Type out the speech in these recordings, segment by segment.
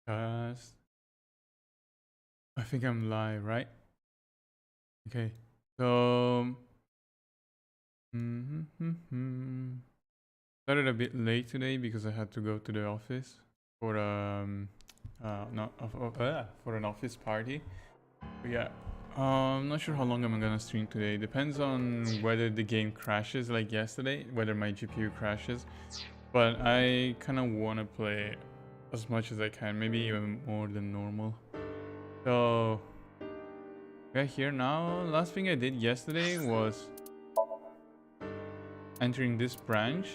Cast. I think I'm live, right? Okay. So started a bit late today because I had to go to the office for for an office party. But yeah. I'm not sure how long I'm gonna stream today. Depends on whether the game crashes like yesterday, whether my GPU crashes. But I kind of want to play as much as I can, maybe even more than normal. So we're here now. Last thing I did yesterday was entering this branch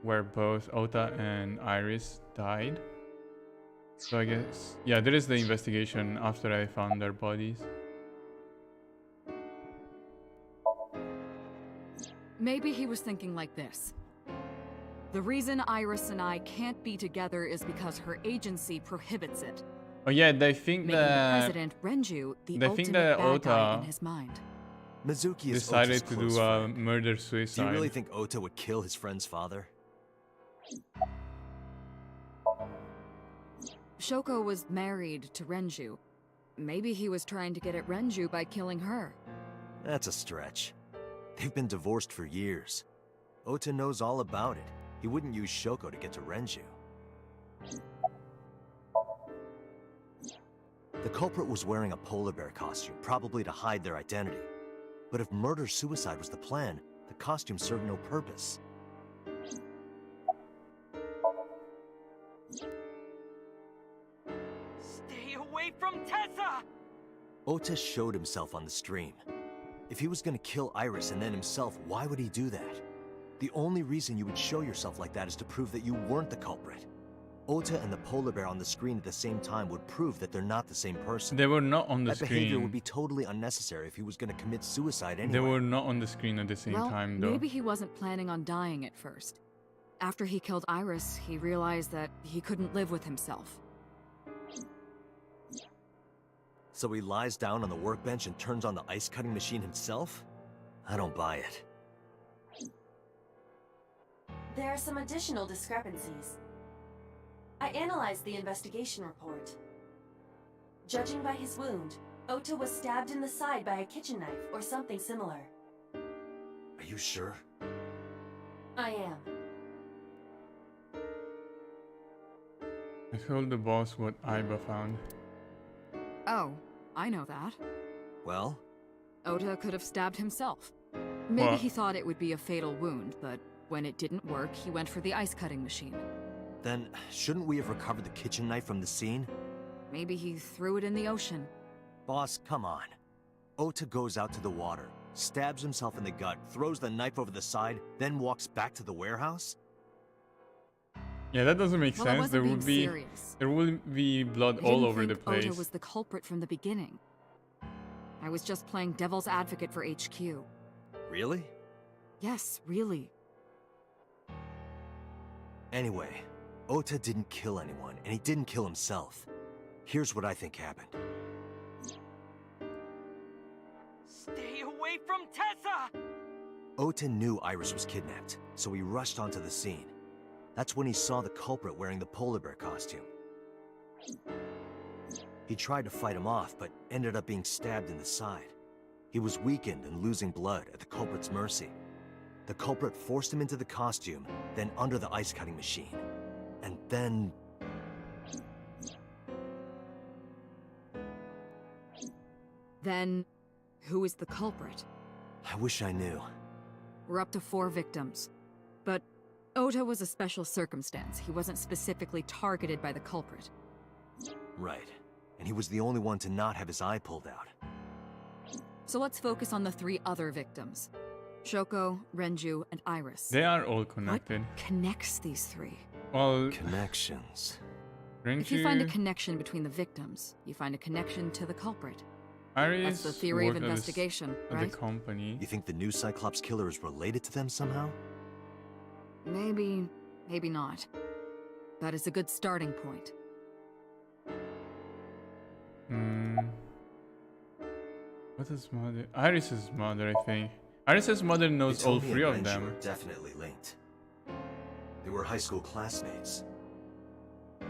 where both Ota and Iris died. So I guess, yeah, there is the investigation after I found their bodies. Maybe he was thinking like this. The reason Iris and I can't be together is because her agency prohibits it. Oh yeah, they think making that the president Renju the they ultimate think that bad guy Ota in his mind. Mizuki is decided Ota's to close do a friend. murder-suicide. Do you really think Ota would kill his friend's father? Shoko was married to Renju. Maybe he was trying to get at Renju by killing her. That's a stretch. They've been divorced for years. Ota knows all about it. He wouldn't use Shoko to get to Renju. The culprit was wearing a polar bear costume, probably to hide their identity. But if murder-suicide was the plan, the costume served no purpose. Stay away from Tessa! Ota showed himself on the stream. If he was gonna kill Iris and then himself, why would he do that? The only reason you would show yourself like that is to prove that you weren't the culprit. Ota and the polar bear on the screen at the same time would prove that they're not the same person. They were not on the That behavior screen. would be totally unnecessary if he was gonna commit suicide anyway. They were not on the screen at the same Well, time, though. maybe he wasn't planning on dying at first. After he killed Iris, he realized that he couldn't live with himself. So he lies down on the workbench and turns on the ice-cutting machine himself? I don't buy it. There are some additional discrepancies. I analyzed the investigation report. Judging by his wound, Ota was stabbed in the side by a kitchen knife or something similar. Are you sure? I am. I told the boss what Aiba found. Oh, I know that. Well? Ota could have stabbed himself. Maybe Well- he thought it would be a fatal wound, but when it didn't work, he went for the ice-cutting machine. Then, shouldn't we have recovered the kitchen knife from the scene? Maybe he threw it in the ocean. Boss, come on. Ota goes out to the water, stabs himself in the gut, throws the knife over the side, then walks back to the warehouse? Yeah, that doesn't make Well, I sense. wasn't There being would be serious. there will be blood I all didn't over the think place. Ota was the culprit from the beginning. I was just playing devil's advocate for HQ. Really? Yes, really. Anyway, Ota didn't kill anyone, and he didn't kill himself. Here's what I think happened. Stay away from Tessa! Ota knew Iris was kidnapped, so he rushed onto the scene. That's when he saw the culprit wearing the polar bear costume. He tried to fight him off, but ended up being stabbed in the side. He was weakened and losing blood at the culprit's mercy. The culprit forced him into the costume, then under the ice-cutting machine. And then... Then, who is the culprit? I wish I knew. We're up to 4 victims. But Ota was a special circumstance. He wasn't specifically targeted by the culprit. Right. And he was the only one to not have his eye pulled out. So let's focus on the 3 other victims. Shoko, Renju, and Iris. They are all connected. What connects these 3? Well, Connections. If you find a Renju, connection between the victims, you find a connection to the culprit. Iris That's the theory of worked at investigation, at right? the company. You think the new Cyclops killer is related to them somehow? Maybe, maybe not. That is a good starting point. Hmm. What is mother? Iris's mother, I think. Iris's mother knows all Hitomi 3 and of Renju them. are definitely linked. They were high school classmates.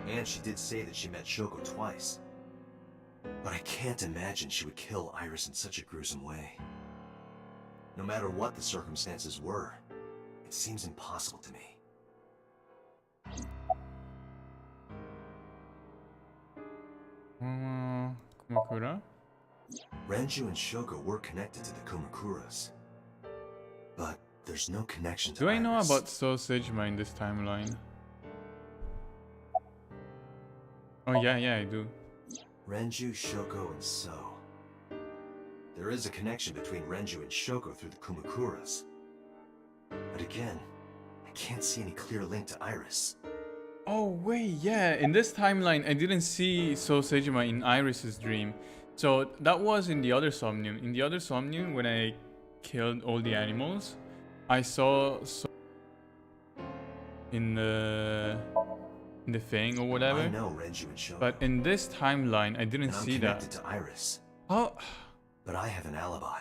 And she did say that she met Shoko twice. But I can't imagine she would kill Iris in such a gruesome way. No matter what the circumstances were, it seems impossible to me. Kumakura? Renju and Shoko were connected to the Kumakuras. But there's no connection to Do I know Iris. about Sosejima in this timeline? Oh yeah, I do. Renju, Shoko, and So. There is a connection between Renju and Shoko through the Kumakuras. But again, I can't see any clear link to Iris. Oh wait, yeah, in this timeline I didn't see Sosejima in Iris's dream. So that was in the other Somnium. In the other Somnium, when I killed all the animals, I saw in the thing or whatever. I know Renju and Shoko. But in this timeline, I didn't and I'm see connected that. to Iris. Oh, But I have an alibi.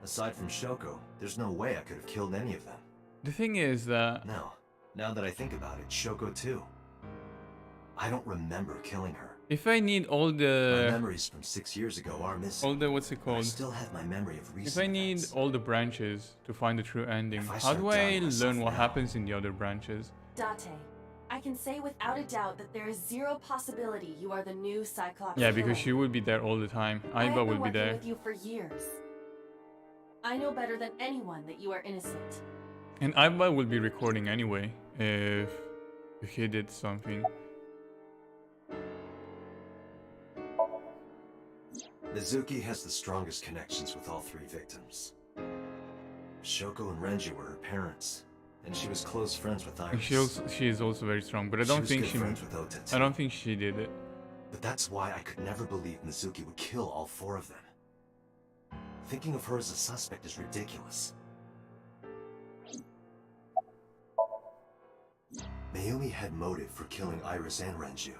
Aside from Shoko, there's no way I could have killed any of them. the thing is that No. Now that I think about it, Shoko too. I don't remember killing her. if I need all My the memories from 6 years ago are missing. what's it I called? still have my memory of recent If I need events. all the branches to find the true ending, If I how start do I doubting myself learn what now- happens in the other branches? Date, I can say without a doubt that there is zero possibility you are the new Cyclops. Yeah, because killer. she would be there all the time. I have Aiba been would be working there. with you for years. I know better than anyone that you are innocent. And Aiba will be recording anyway if he did something. Mizuki has the strongest connections with all 3 victims. Shoko and Renju were her parents, and she was close friends with And Iris. she is also very strong, but I don't was think good she friends with Ota too. I don't think she did it. But that's why I could never believe Mizuki would kill all 4 of them. Thinking of her as a suspect is ridiculous. Mayumi had motive for killing Iris and Renju.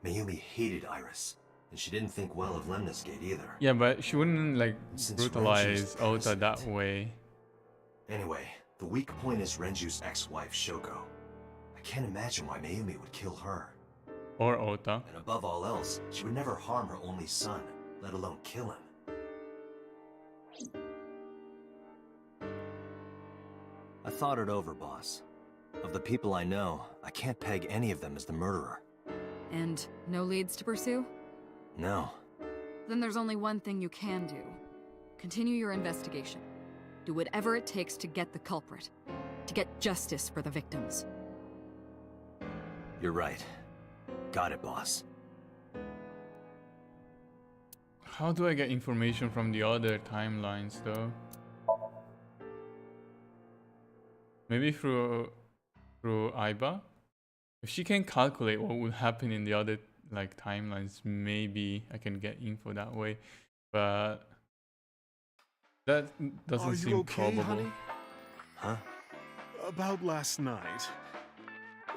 Mayumi hated Iris, and she didn't think well of Lemnis Gate either. Yeah, but she wouldn't like Since brutalize Renju's Ota that president. way. Anyway, the weak point is Renju's ex-wife, Shoko. I can't imagine why Mayumi would kill her. Or Ota. And above all else, she would never harm her only son, let alone kill him. I thought it over, boss. Of the people I know, I can't peg any of them as the murderer. And no leads to pursue? No. Then there's only one thing you can do. Continue your investigation. Do whatever it takes to get the culprit. To get justice for the victims. You're right. Got it, boss. How do I get information from the other timelines though? Maybe through Aiba? If she can calculate what would happen in the other like timelines, maybe I can get info that way. But that doesn't Are you seem okay, probable. honey? Huh? About last night.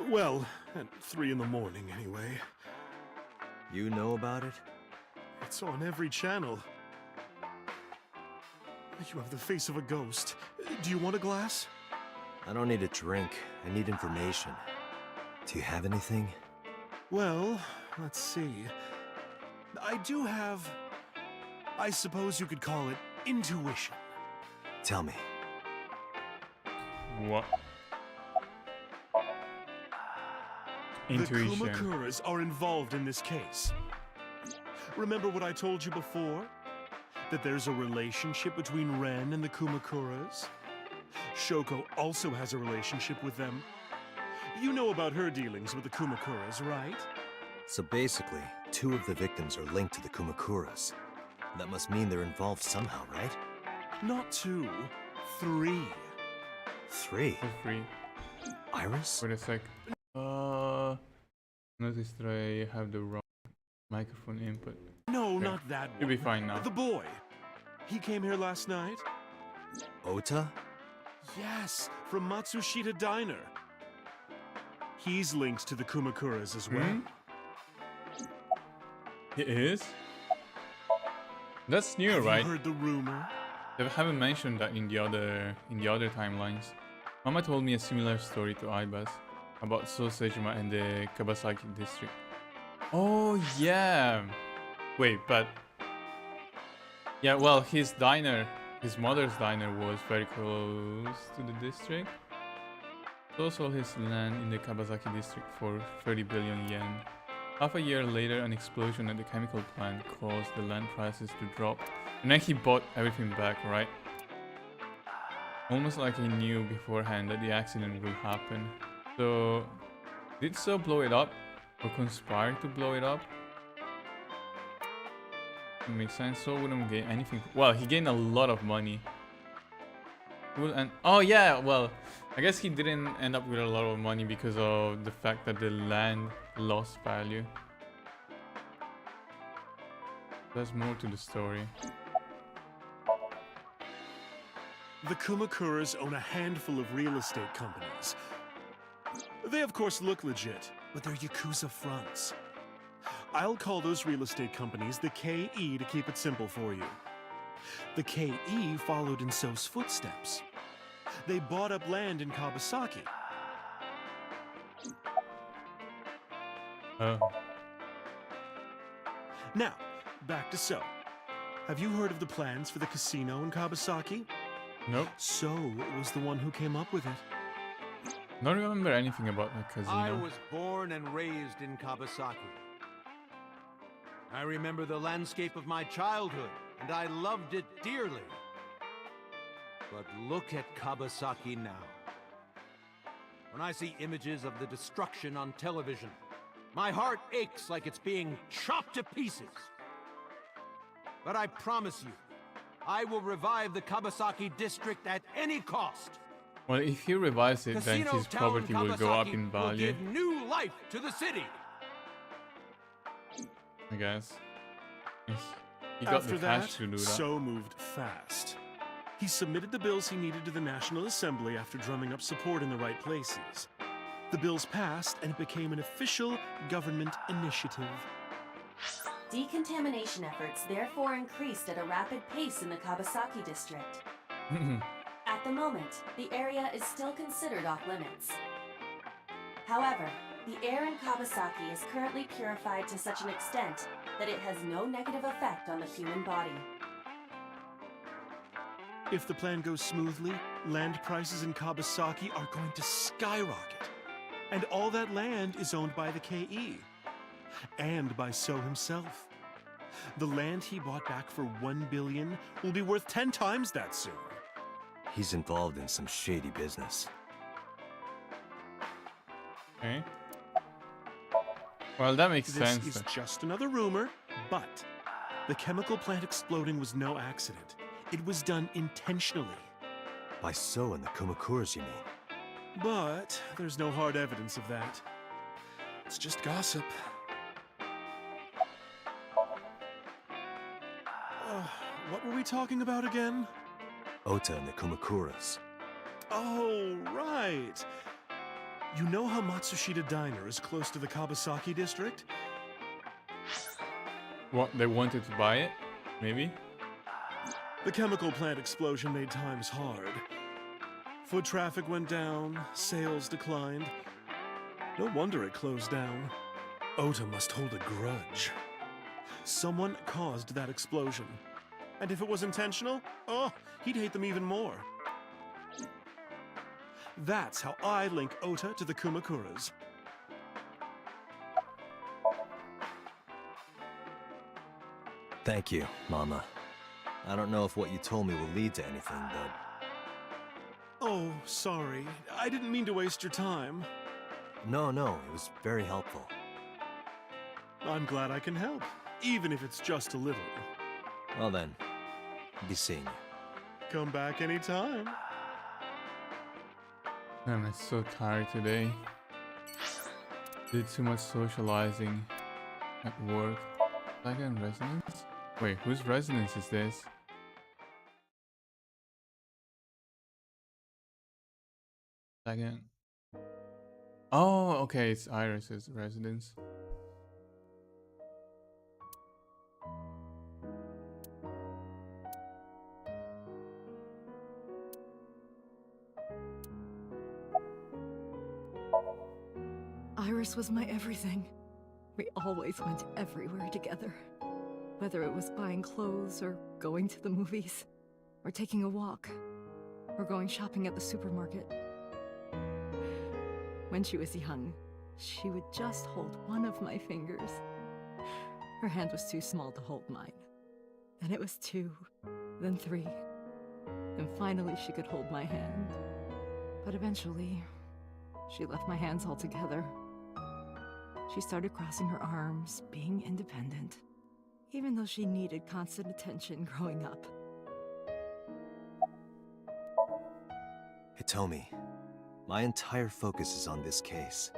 Well, at 3 in the morning anyway. You know about it? It's on every channel. You have the face of a ghost. Do you want a glass? I don't need a drink. I need information. Do you have anything? Well, let's see. I do have... I suppose you could call it intuition. Tell me. What? The Intuition. Kumakuras are involved in this case. Remember what I told you before? That there's a relationship between Ren and the Kumakuras? Shoko also has a relationship with them. You know about her dealings with the Kumakuras, right? So basically, 2 of the victims are linked to the Kumakuras. That must mean they're involved somehow, right? Not 2, 3. 3? For free. Iris? Wait a sec. Notice that I have the wrong microphone input. No, Okay. not that one. You'll be fine now. The boy. He came here last night? Ota? Yes, from Matsushita Diner. He's linked to the Kumakuras as well. Hmm? It is? That's new, Have right? you heard the rumor? They haven't mentioned that in the other timelines. Mama told me a similar story to Aiba's. about Sosejima and the Kabasaki district. Oh yeah. Wait, but yeah, well, his mother's diner was very close to the district. So sold his land in the Kabasaki district for 30 billion yen. Half a year later, an explosion at the chemical plant caused the land prices to drop. And then he bought everything back, right? Almost like he knew beforehand that the accident will happen. So, did So blow it up? Or conspire to blow it up? It makes sense. So wouldn't gain anything. Well, he gained a lot of money. And oh yeah, well, I guess he didn't end up with a lot of money because of the fact that the land lost value. There's more to the story. The Kumakuras own a handful of real estate companies. They of course look legit, but they're Yakuza fronts. I'll call those real estate companies the KE to keep it simple for you. The KE followed in So's footsteps. They bought up land in Kabasaki. Now, back to So. Have you heard of the plans for the casino in Kabasaki? Nope. So was the one who came up with it. Don't remember anything about the casino. I was born and raised in Kabasaki. I remember the landscape of my childhood, and I loved it dearly. But look at Kabasaki now. When I see images of the destruction on television, my heart aches like it's being chopped to pieces. But I promise you, I will revive the Kabasaki district at any cost. Well, if he revives it, then Casino his Town property will go up Kabasaki in will value, give new life to the city. I guess. He got After the cash to do that. So moved fast. He submitted the bills he needed to the National Assembly after drumming up support in the right places. The bills passed, and it became an official government initiative. Decontamination efforts therefore increased at a rapid pace in the Kabasaki district. At the moment, the area is still considered off-limits. However, the air in Kabasaki is currently purified to such an extent that it has no negative effect on the human body. If the plan goes smoothly, land prices in Kabasaki are going to skyrocket. And all that land is owned by the KE. And by So himself. The land he bought back for 1 billion will be worth 10 times that soon. He's involved in some shady business. Okay. Well, that makes This sense. is just another rumor, but the chemical plant exploding was no accident. It was done intentionally. By So and the Kumakuras, you mean? But there's no hard evidence of that. It's just gossip. What were we talking about again? Ota and the Kumakuras. Oh, right. You know how Matsushita Diner is close to the Kabasaki district? What, they wanted to buy it? Maybe? The chemical plant explosion made times hard. Foot traffic went down, sales declined. No wonder it closed down. Ota must hold a grudge. Someone caused that explosion. And if it was intentional, oh, he'd hate them even more. That's how I link Ota to the Kumakuras. Thank you, Mama. I don't know if what you told me will lead to anything, but... Oh, sorry. I didn't mean to waste your time. No, it was very helpful. I'm glad I can help, even if it's just a little. Well then, be seeing you. Come back anytime. Man, I'm so tired today. Did too much socializing at work. Second residence? Wait, whose residence is this? Second. Oh, okay, it's Iris's residence. was my everything. We always went everywhere together. Whether it was buying clothes, or going to the movies, or taking a walk, or going shopping at the supermarket. When she was young, she would just hold one of my fingers. Her hand was too small to hold mine. Then it was 2, then 3. And finally she could hold my hand. But eventually, she left my hands altogether. She started crossing her arms, being independent, even though she needed constant attention growing up. Hitomi, my entire focus is on this case.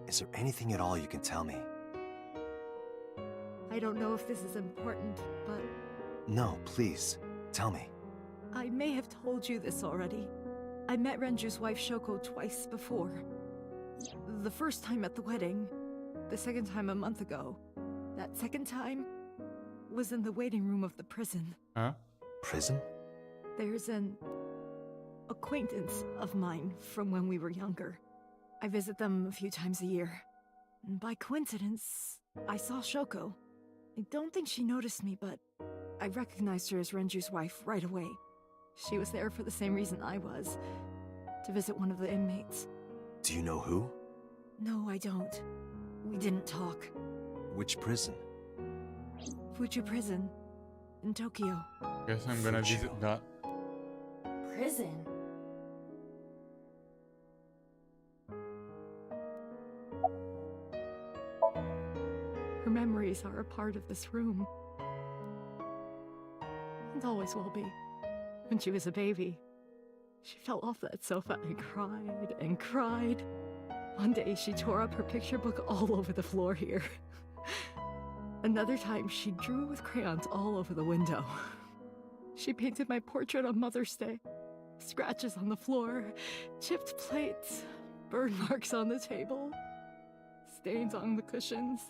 Is there anything at all you can tell me? I don't know if this is important, but No, please, tell me. I may have told you this already. I met Renju's wife Shoko twice before. The first time at the wedding, the second time a month ago. That second time was in the waiting room of the prison. Huh? Prison? There's an acquaintance of mine from when we were younger. I visit them a few times a year. And by coincidence, I saw Shoko. I don't think she noticed me, but I recognized her as Renju's wife right away. She was there for the same reason I was, to visit one of the inmates. Do you know who? No, I don't. We didn't talk. Which prison? Fuju Prison, in Tokyo. Guess I'm gonna Fuchu. visit that. Prison? Her memories are a part of this room. And always will be. When she was a baby, she fell off that sofa and cried and cried. One day she tore up her picture book all over the floor here. Another time she drew with crayons all over the window. She painted my portrait on Mother's Day. Scratches on the floor, chipped plates, burn marks on the table, stains on the cushions.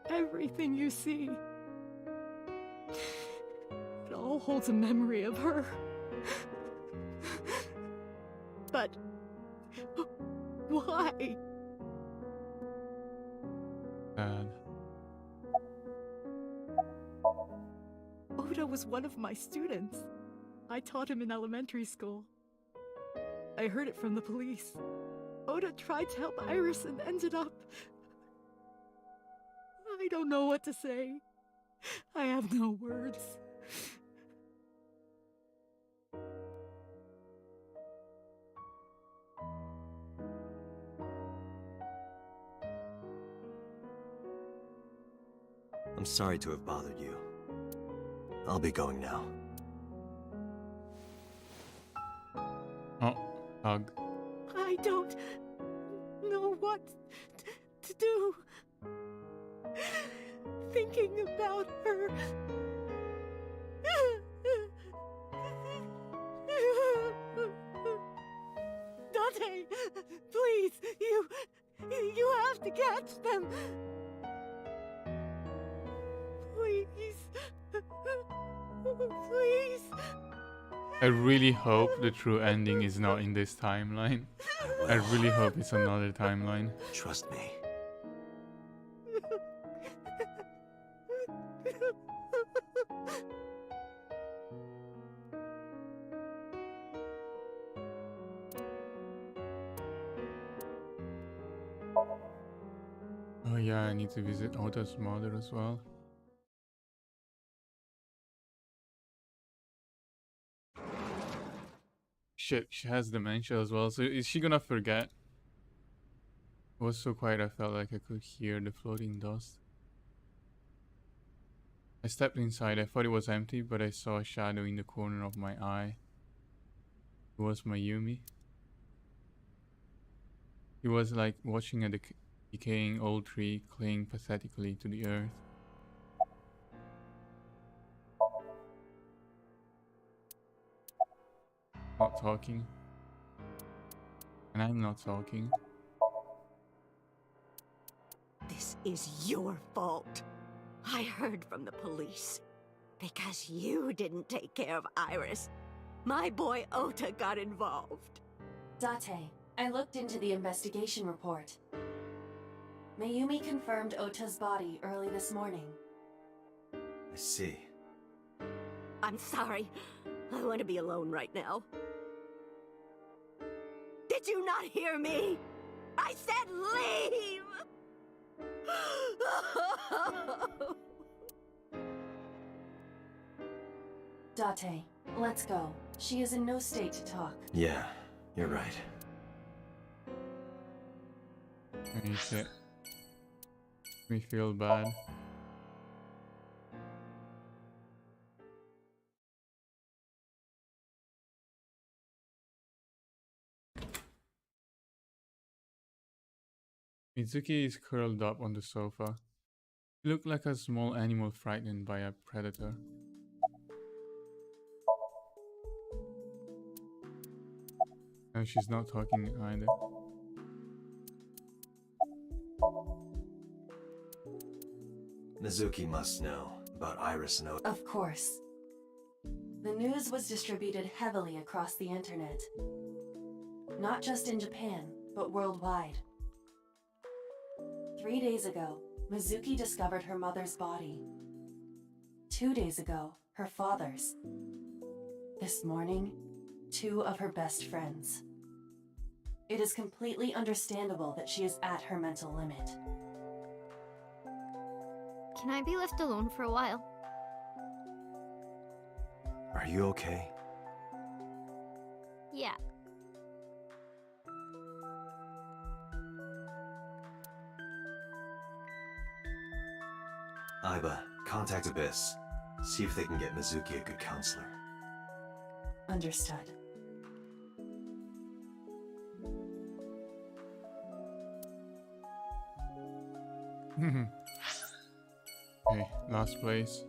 Everything you see. It all holds a memory of her. But why? Sad. Oda was one of my students. I taught him in elementary school. I heard it from the police. Oda tried to help Iris and ended up... I don't know what to say. I have no words. I'm sorry to have bothered you. I'll be going now. Oh, hug. I don't know what to do. Thinking about her. Dante, please, you have to catch them. Please. Please. I really hope the true ending is not in this timeline. I really hope it's another timeline. Trust me. Oh yeah, I need to visit Ota's mother as well. Shit, she has dementia as well, so is she gonna forget? It was so quiet I felt like I could hear the floating dust. I stepped inside, I thought it was empty, but I saw a shadow in the corner of my eye. It was Mayumi. He was like watching a decaying old tree cling pathetically to the earth. Not talking. And I'm not talking. This is your fault. I heard from the police. Because you didn't take care of Iris, my boy Ota got involved. Date, I looked into the investigation report. Mayumi confirmed Ota's body early this morning. I see. I'm sorry. I want to be alone right now. Did you not hear me? I said leave! Date, let's go. She is in no state to talk. Yeah, you're right. Makes it me feel bad. Mizuki is curled up on the sofa. She looked like a small animal frightened by a predator. No, she's not talking either. Mizuki must know about Iris and Ota. Of course. The news was distributed heavily across the internet. Not just in Japan, but worldwide. 3 days ago, Mizuki discovered her mother's body. 2 days ago, her father's. This morning, 2 of her best friends. It is completely understandable that she is at her mental limit. Can I be left alone for a while? Are you okay? Yeah. Aiba, contact Abyss. See if they can get Mizuki a good counselor. Understood. Okay, last place.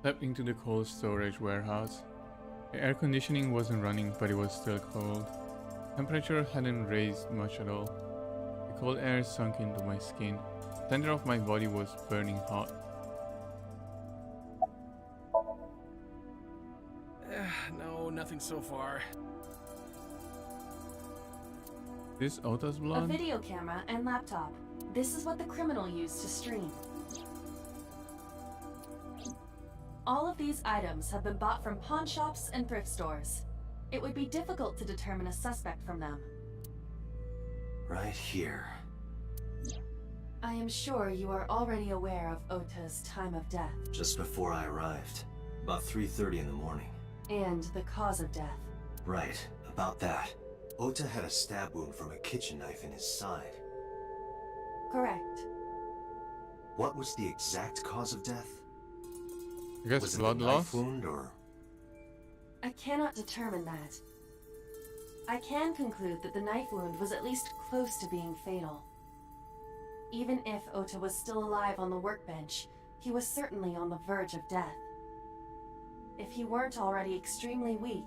Stepped into the cold storage warehouse. The air conditioning wasn't running, but it was still cold. Temperature hadn't raised much at all. The cold air sunk into my skin. The center of my body was burning hot. No, nothing so far. This Ota's A blood? video camera and laptop. This is what the criminal used to stream. All of these items have been bought from pawn shops and thrift stores. It would be difficult to determine a suspect from them. Right here. I am sure you are already aware of Ota's time of death. Just before I arrived. About 3:30 in the morning. And the cause of death. Right, about that. Ota had a stab wound from a kitchen knife in his side. Correct. What was the exact cause of death? I guess Was it blood the loss? knife wound or... I cannot determine that. I can conclude that the knife wound was at least close to being fatal. Even if Ota was still alive on the workbench, he was certainly on the verge of death. If he weren't already extremely weak,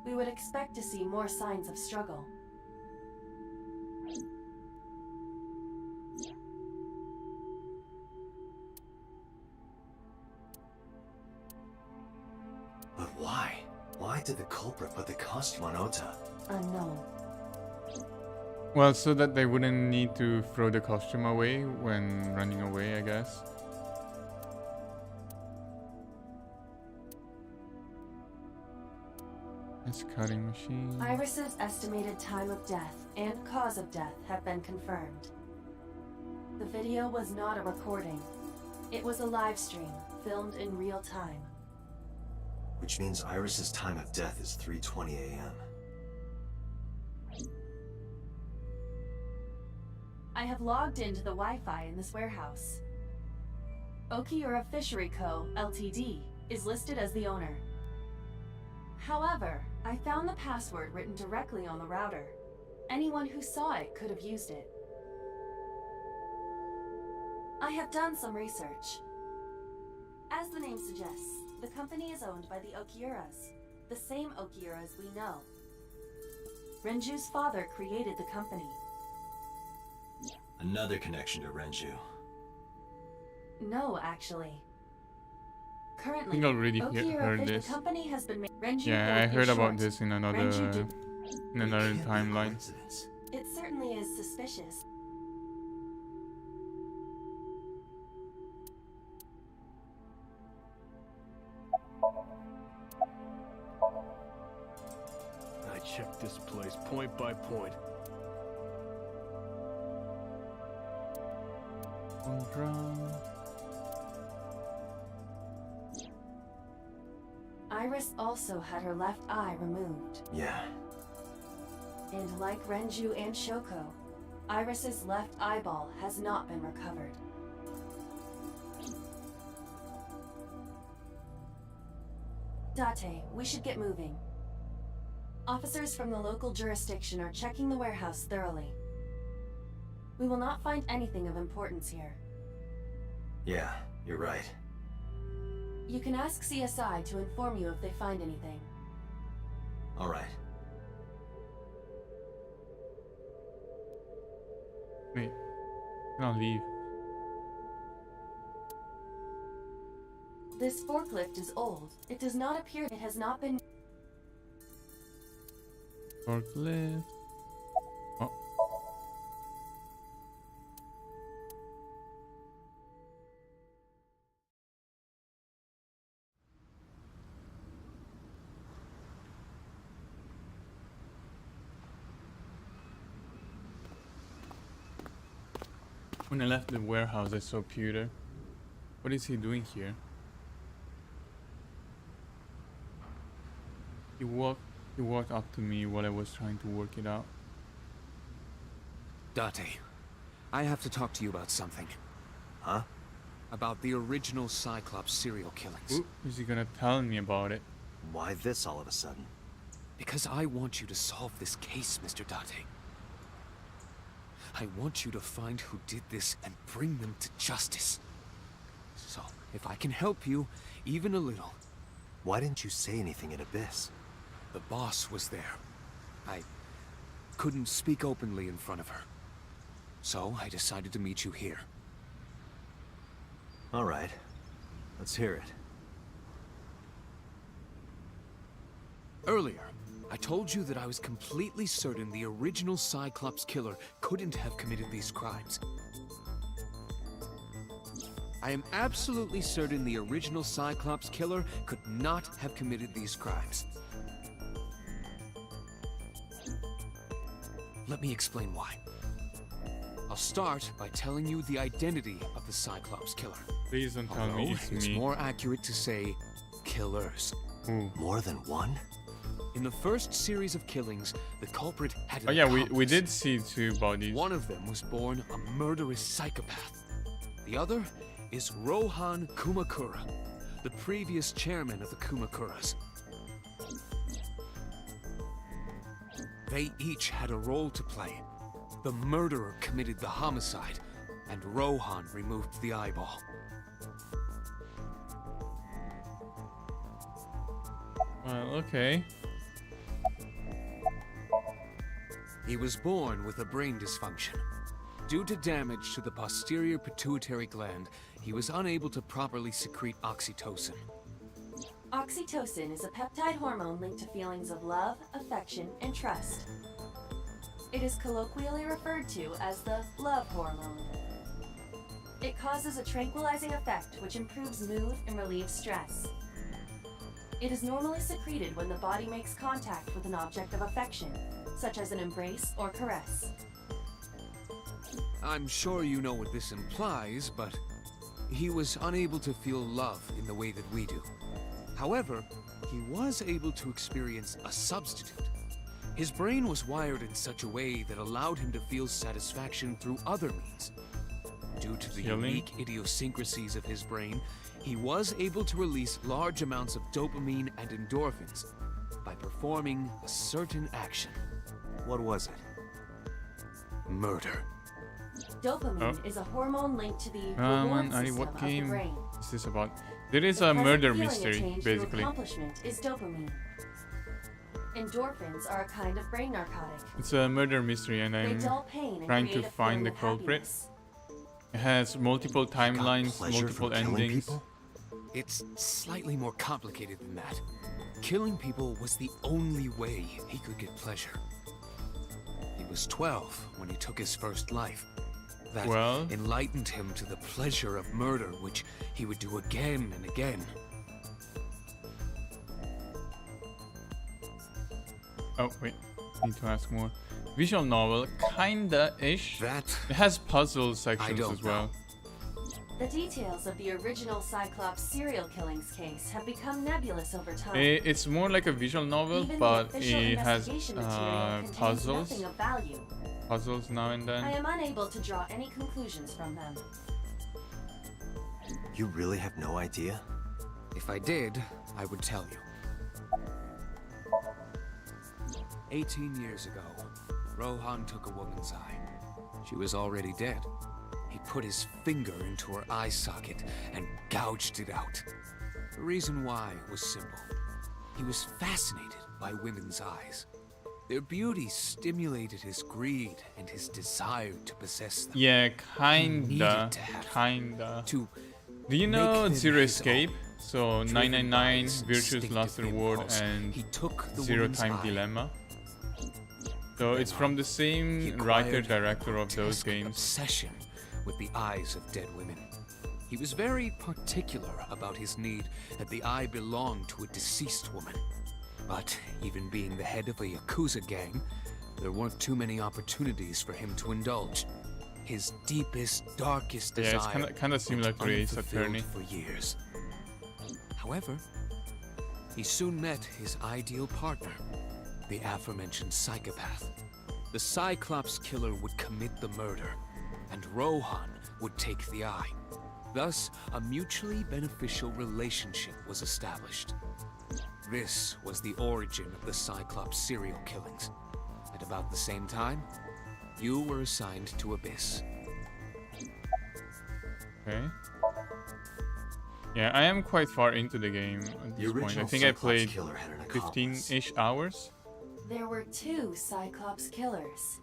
we would expect to see more signs of struggle. But why? Why did the culprit put the costume on Ota? Unknown. Well, so that they wouldn't need to throw the costume away when running away, I guess. It's cutting machine. Iris's estimated time of death and cause of death have been confirmed. The video was not a recording. It was a live stream, filmed in real time. Which means Iris's time of death is 3:20 a.m. I have logged into the Wi-Fi in this warehouse. Okiura Fishery Co., Ltd. is listed as the owner. However, I found the password written directly on the router. Anyone who saw it could have used it. I have done some research. As the name suggests, the company is owned by the Okiuras, the same Okiuras we know. Renju's father created the company. Another connection to Renju. No, actually. Currently, think I already Okiura heard Fish- this. The company has been Renju Yeah, I Gold heard is about short. this in another Renju did- Can't be a timeline. coincidence. It certainly is suspicious. I checked this place point by point. Iris also had her left eye removed. Yeah. And like Renju and Shoko, Iris's left eyeball has not been recovered. Date, we should get moving. Officers from the local jurisdiction are checking the warehouse thoroughly. We will not find anything of importance here. Yeah, you're right. You can ask CSI to inform you if they find anything. All right. Wait, I'll leave. This forklift is old. It does not appear it has not been... Forklift. Oh. When I left the warehouse, I saw Pewter. What is he doing here? He walked up to me while I was trying to work it out. Date, I have to talk to you about something. Huh? About the original Cyclops serial killings. Ooh, is he gonna tell me about it? Why this all of a sudden? Because I want you to solve this case, Mr. Date. I want you to find who did this and bring them to justice. So, if I can help you, even a little. Why didn't you say anything in Abyss? The boss was there. I couldn't speak openly in front of her. So, I decided to meet you here. All right. Let's hear it. Earlier, I told you that I was completely certain the original Cyclops killer couldn't have committed these crimes. I am absolutely certain the original Cyclops killer could not have committed these crimes. Let me explain why. I'll start by telling you the identity of the Cyclops killer. Please don't tell me Although it's me. more accurate to say killers. Ooh. More than one? In the first series of killings, the culprit had an Oh yeah, we accomplice. did see two bodies. One of them was born a murderous psychopath. The other is Rohan Kumakura, the previous chairman of the Kumakuras. They each had a role to play. The murderer committed the homicide, and Rohan removed the eyeball. Well, okay. He was born with a brain dysfunction. Due to damage to the posterior pituitary gland, he was unable to properly secrete oxytocin. Oxytocin is a peptide hormone linked to feelings of love, affection, and trust. It is colloquially referred to as the love hormone. It causes a tranquilizing effect which improves mood and relieves stress. It is normally secreted when the body makes contact with an object of affection, such as an embrace or caress. I'm sure you know what this implies, but he was unable to feel love in the way that we do. However, he was able to experience a substitute. His brain was wired in such a way that allowed him to feel satisfaction through other means. Due to the Healing? unique idiosyncrasies of his brain, he was able to release large amounts of dopamine and endorphins by performing a certain action. What was it? Murder. Dopamine is a hormone linked to the Man, reward Ari, system what of the game brain. is this about? There is a Present murder feeling mystery, attained through basically. accomplishment is dopamine. Endorphins are a kind of brain narcotic. It's a murder mystery, and They I'm dull pain and trying create to a find the feeling of culprit. happiness. It has multiple Got timelines, pleasure multiple from killing endings. people? It's slightly more complicated than that. Killing people was the only way he could get pleasure. He was 12 when he took his first life. That enlightened him to the pleasure of murder, which he would do again and again. Oh, wait. Need to ask more. Visual novel, kinda-ish. That it has puzzle sections as well. The details of the original Cyclops serial killings case have become nebulous over time. It's more like a visual novel, Even but the official it has investigation material contains puzzles. nothing of value. Puzzles now and then. I am unable to draw any conclusions from them. You really have no idea? If I did, I would tell you. 18 years ago, Rohan took a woman's eye. She was already dead. He put his finger into her eye socket and gouged it out. The reason why was simple. He was fascinated by women's eyes. Their beauty stimulated his greed and his desire to possess them. Yeah, kinda. Do you know Zero Escape? So 999, Virtue's Last Reward, and Zero Time Dilemma. So it's from the same writer-director of those games. Obsession with the eyes of dead women. He was very particular about his need that the eye belonged to a deceased woman. But even being the head of a Yakuza gang, there weren't too many opportunities for him to indulge. His deepest, darkest desire it's kind of similar to Ace Attorney. For years. However, he soon met his ideal partner, the aforementioned psychopath. The Cyclops killer would commit the murder, and Rohan would take the eye. Thus, a mutually beneficial relationship was established. This was the origin of the Cyclops serial killings. At about the same time, you were assigned to Abyss. Okay. Yeah, I am quite far into the game at this point. I think I played 15-ish hours. There were 2 Cyclops killers.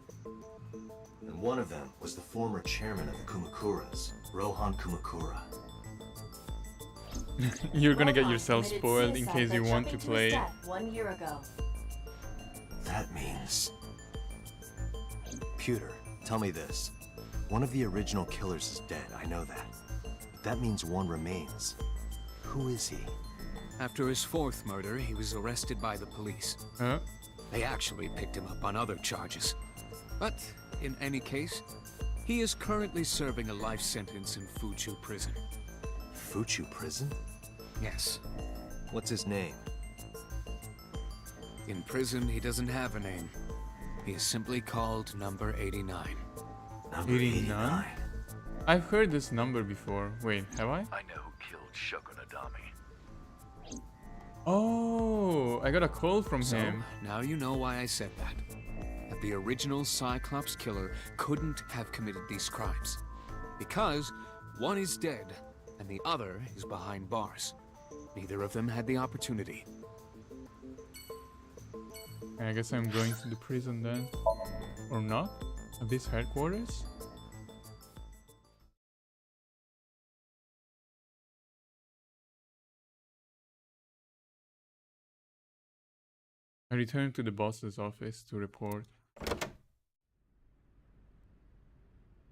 And one of them was the former chairman of the Kumakuras, Rohan Kumakura. You're gonna get yourself spoiled in case you want to play it. 1 year ago. That means... Pewter, tell me this. One of the original killers is dead, I know that. But that means one remains. Who is he? After his 4th murder, he was arrested by the police. Huh? They actually picked him up on other charges. But, in any case, he is currently serving a life sentence in Fuchu prison. Fuchu prison? Yes. What's his name? In prison, he doesn't have a name. He is simply called Number 89. Number 89? I've heard this number before. Wait, have I? I know who killed Shogun Adami. Oh, I got a call from him. Now you know why I said that. That the original Cyclops killer couldn't have committed these crimes. Because one is dead and the other is behind bars. Neither of them had the opportunity. I guess I'm going to the prison then. Or not? Abyss headquarters? I returned to the boss's office to report.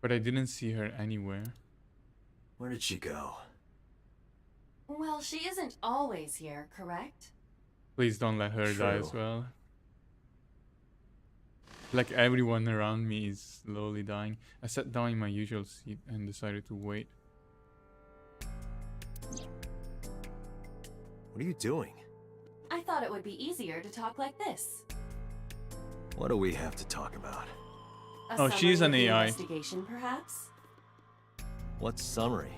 But I didn't see her anywhere. Where did she go? Well, she isn't always here, correct? Please don't let her die as well. Like everyone around me is slowly dying. I sat down in my usual seat and decided to wait. What are you doing? I thought it would be easier to talk like this. What do we have to talk about? Oh, she's an AI. Investigation, perhaps? What summary?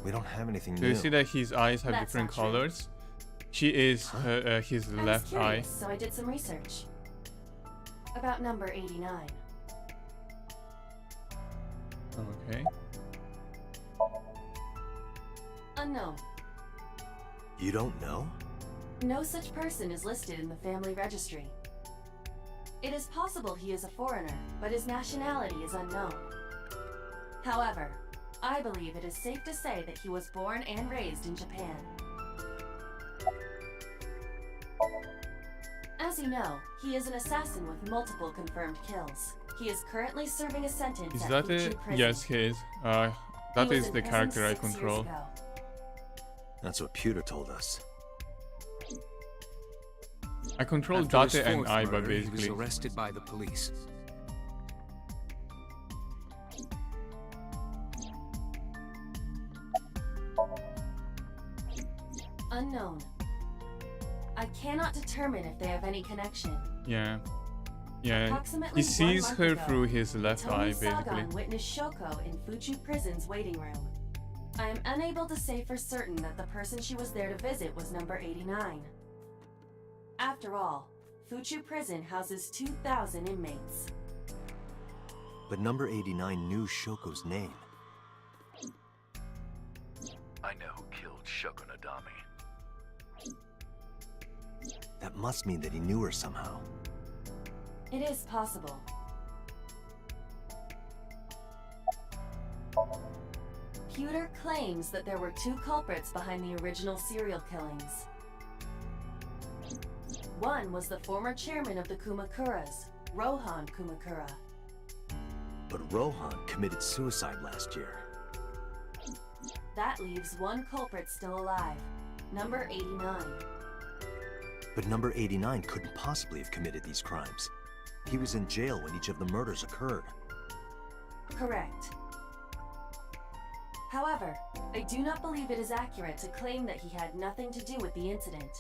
We don't have anything new. Do you see that his eyes have That's different not true. colors? She is his I was left curious, eye. so I did some research. About number 89. Okay. Unknown. You don't know? No such person is listed in the family registry. It is possible he is a foreigner, but his nationality is unknown. However, I believe it is safe to say that he was born and raised in Japan. As you know, he is an assassin with multiple confirmed kills. He is currently serving a sentence Is at that Fuchu it? Prison. Yes, he is. He That was is in the prison character I 6 years control. ago. That's what Pewter told us. I control After his Date and fourth Aiba murder, he was basically. arrested by the police. Unknown. I cannot determine if they have any connection. Yeah. Yeah. Approximately He 1 sees month her ago, through his left eye Tomi basically. Sagan witnessed Shoko in Fuchu Prison's waiting room. I am unable to say for certain that the person she was there to visit was number 89. After all, Fuchu Prison houses 2,000 inmates. But number 89 knew Shoko's name. I know who killed Shoko Nadami. That must mean that he knew her somehow. It is possible. Pewter claims that there were 2 culprits behind the original serial killings. One was the former chairman of the Kumakuras, Rohan Kumakura. But Rohan committed suicide last year. That leaves 1 culprit still alive, number 89. But number 89 couldn't possibly have committed these crimes. He was in jail when each of the murders occurred. Correct. However, I do not believe it is accurate to claim that he had nothing to do with the incident.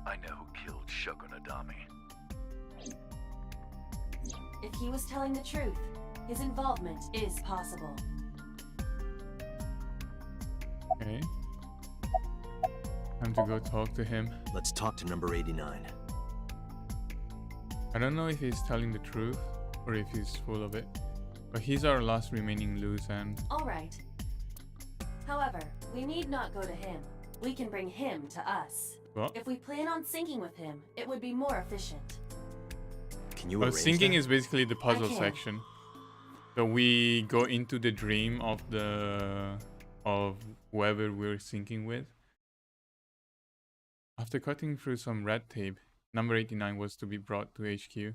I know who killed Shoko Nadami. If he was telling the truth, his involvement is possible. Okay. Time to go talk to him. Let's talk to number 89. I don't know if he's telling the truth or if he's full of it, but he's our last remaining loose end. Alright. However, we need not go to him. We can bring him to us. What? If we plan on syncing with him, it would be more efficient. Can you Well, arrange syncing that? is basically the puzzle can. section. So we go into the dream of whoever we're syncing with. After cutting through some red tape, number 89 was to be brought to HQ. For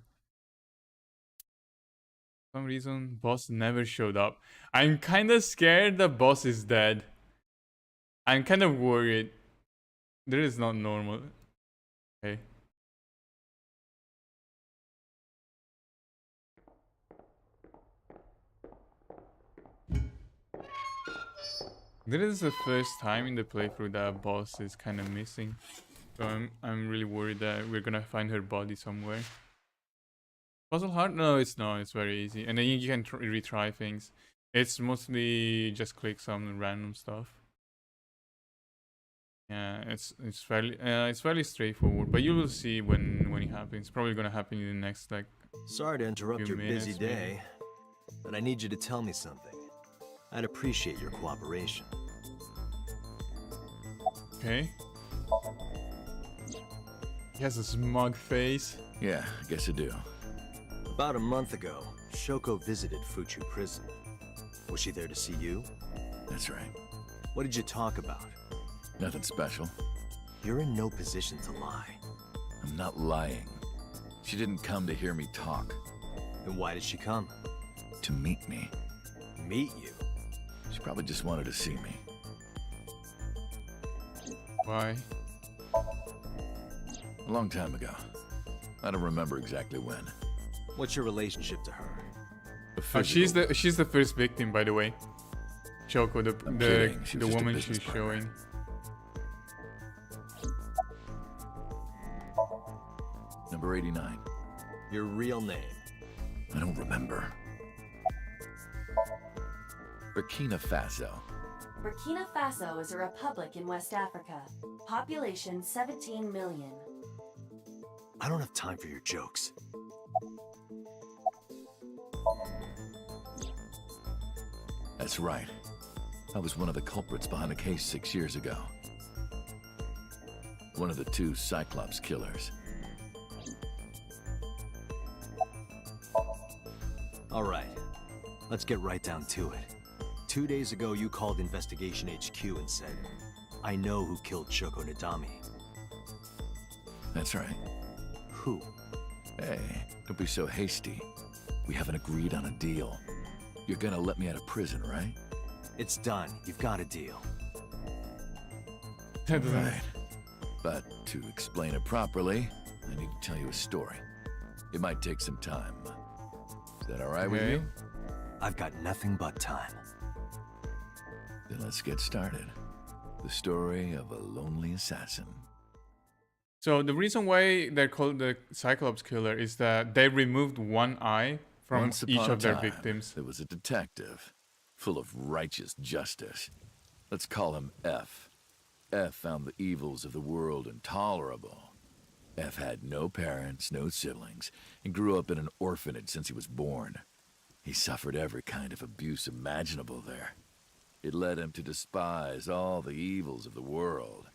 some reason, boss never showed up. I'm kind of scared the boss is dead. I'm kind of worried. That is not normal. Okay. This is the first time in the playthrough that boss is kind of missing. So I'm really worried that we're gonna find her body somewhere. Puzzle hard? No, it's not. It's very easy. And then you can retry things. It's mostly just click some random stuff. Yeah, it's fairly straightforward. But you will see when it happens. It's probably gonna happen in the next like. Sorry to interrupt few your busy minutes, maybe. day, but I need you to tell me something. I'd appreciate your cooperation. Okay. He has a smug face. Yeah, I guess I do. About a month ago, Shoko visited Fuchu Prison. Was she there to see you? That's right. What did you talk about? Nothing special. You're in no position to lie. I'm not lying. She didn't come to hear me talk. Then why did she come? To meet me. Meet you? She probably just wanted to see me. Why? A long time ago. I don't remember exactly when. What's your relationship to her? Oh, she's the first victim, by the way. Choco, I'm kidding. She was the just a woman business she's partner. showing. Number 89. Your real name? I don't remember. Burkina Faso. Burkina Faso is a republic in West Africa. Population 17 million. I don't have time for your jokes. That's right. I was one of the culprits behind the case 6 years ago. One of the 2 Cyclops killers. All right, let's get right down to it. 2 days ago, you called Investigation HQ and said, I know who killed Shoko Nadami. That's right. Who? Hey, don't be so hasty. We haven't agreed on a deal. You're gonna let me out of prison, right? It's done. You've got a deal. Right. But to explain it properly, I need to tell you a story. It might take some time. Is that all right with you? I've got nothing but time. Then let's get started. The story of a lonely assassin. So the reason why they're called the Cyclops Killer is that they removed one eye from Once each upon a of their time, victims. There was a detective, full of righteous justice. Let's call him F. F found the evils of the world intolerable. F had no parents, no siblings, and grew up in an orphanage since he was born. He suffered every kind of abuse imaginable there. It led him to despise all the evils of the world.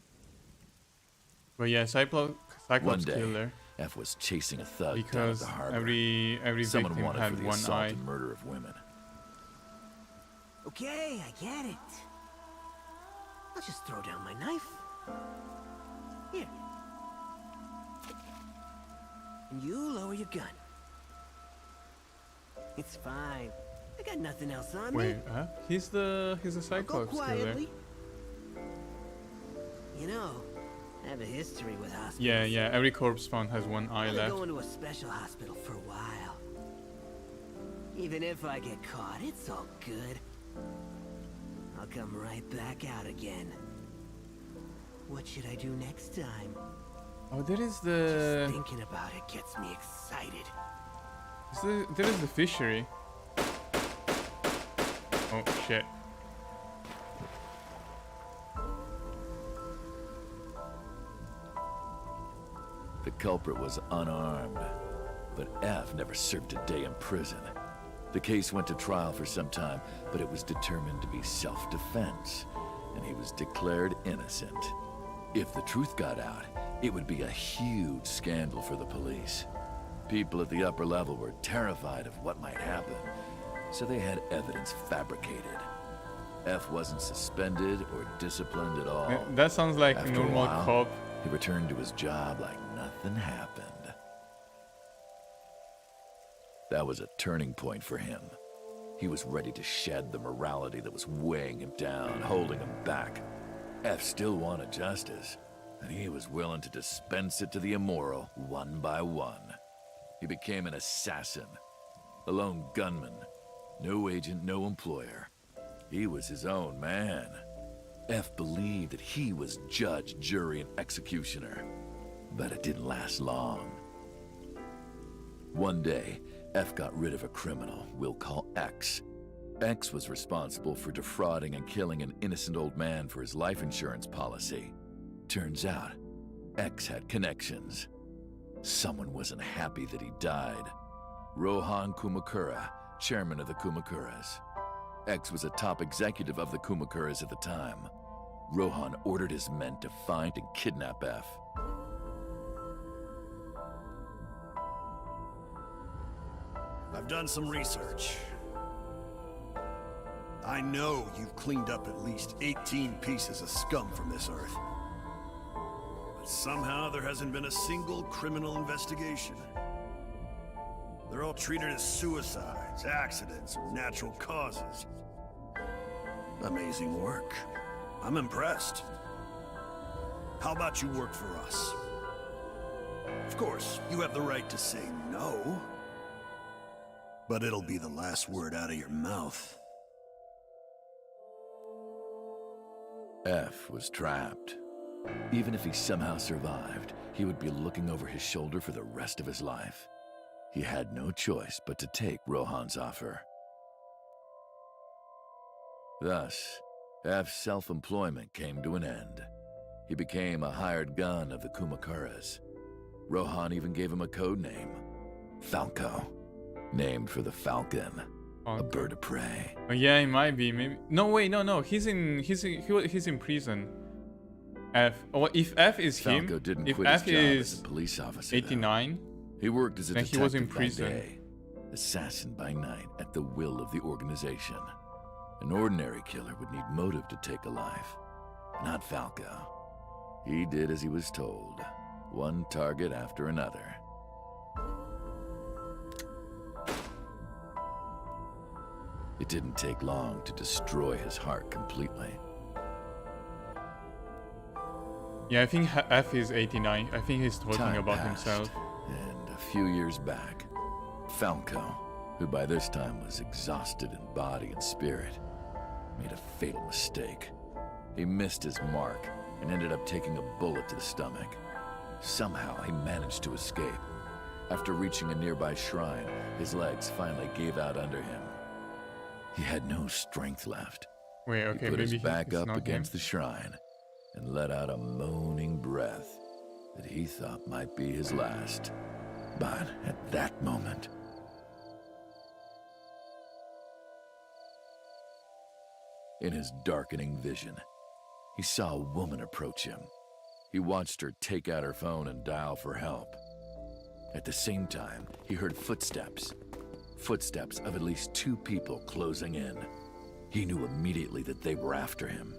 But yeah, Cyclops One day, Killer, F was chasing a thug down at because the harbor. every Someone victim wanted had for the one assault eye. and murder of women. Okay, I get it. I'll just throw down my knife. Here. And you lower your gun. It's fine. I got nothing else on Wait, me. he's the Go Cyclops Killer. quietly. You know, I have a history with hospitals. Yeah, every corpse found has one eye I'm left. going to a special hospital for a while. Even if I get caught, it's all good. I'll come right back out again. What should I do next time? Oh, there is the... Just thinking about it gets me excited. There is the fishery. Oh, shit. The culprit was unarmed, but F never served a day in prison. The case went to trial for some time, but it was determined to be self-defense, and he was declared innocent. If the truth got out, it would be a huge scandal for the police. People at the upper level were terrified of what might happen, so they had evidence fabricated. F wasn't suspended or disciplined at all. That sounds like After a a normal while, cop. He returned to his job like nothing happened. That was a turning point for him. He was ready to shed the morality that was weighing him down, holding him back. F still wanted justice, and he was willing to dispense it to the immoral one by one. He became an assassin, a lone gunman, no agent, no employer. He was his own man. F believed that he was judge, jury, and executioner. But it didn't last long. One day, F got rid of a criminal we'll call X. X was responsible for defrauding and killing an innocent old man for his life insurance policy. Turns out, X had connections. Someone wasn't happy that he died. Rohan Kumakura, chairman of the Kumakuras. X was a top executive of the Kumakuras at the time. Rohan ordered his men to find and kidnap F. I've done some research. I know you've cleaned up at least 18 pieces of scum from this earth. But somehow there hasn't been a single criminal investigation. They're all treated as suicides, accidents, or natural causes. Amazing work. I'm impressed. How about you work for us? Of course, you have the right to say no. But it'll be the last word out of your mouth. F was trapped. Even if he somehow survived, he would be looking over his shoulder for the rest of his life. He had no choice but to take Rohan's offer. Thus, F's self-employment came to an end. He became a hired gun of the Kumakuras. Rohan even gave him a code name, Falco, named for the falcon, a bird of prey. Oh, yeah, he might be. Maybe. No, wait, no. He's in prison. F. Oh, if F is Falco him, didn't if quit F his job is as a police officer, 89, he worked as a then detective he was in by prison. day, assassin by night at the will of the organization. An ordinary killer would need motive to take a life, not Falco. He did as he was told. one target after another. It didn't take long to destroy his heart completely. Yeah, I think F is 89. I think he's talking Time about passed, himself. And a few years back, Falco, who by this time was exhausted in body and spirit, made a fatal mistake. He missed his mark and ended up taking a bullet to the stomach. Somehow he managed to escape. After reaching a nearby shrine, his legs finally gave out under him. He had no strength left. Wait, okay, he put his maybe back it's up not against him. the shrine and let out a moaning breath that he thought might be his last. But at that moment, in his darkening vision, he saw a woman approach him. He watched her take out her phone and dial for help. At the same time, he heard footsteps. Footsteps of at least 2 people closing in. He knew immediately that they were after him.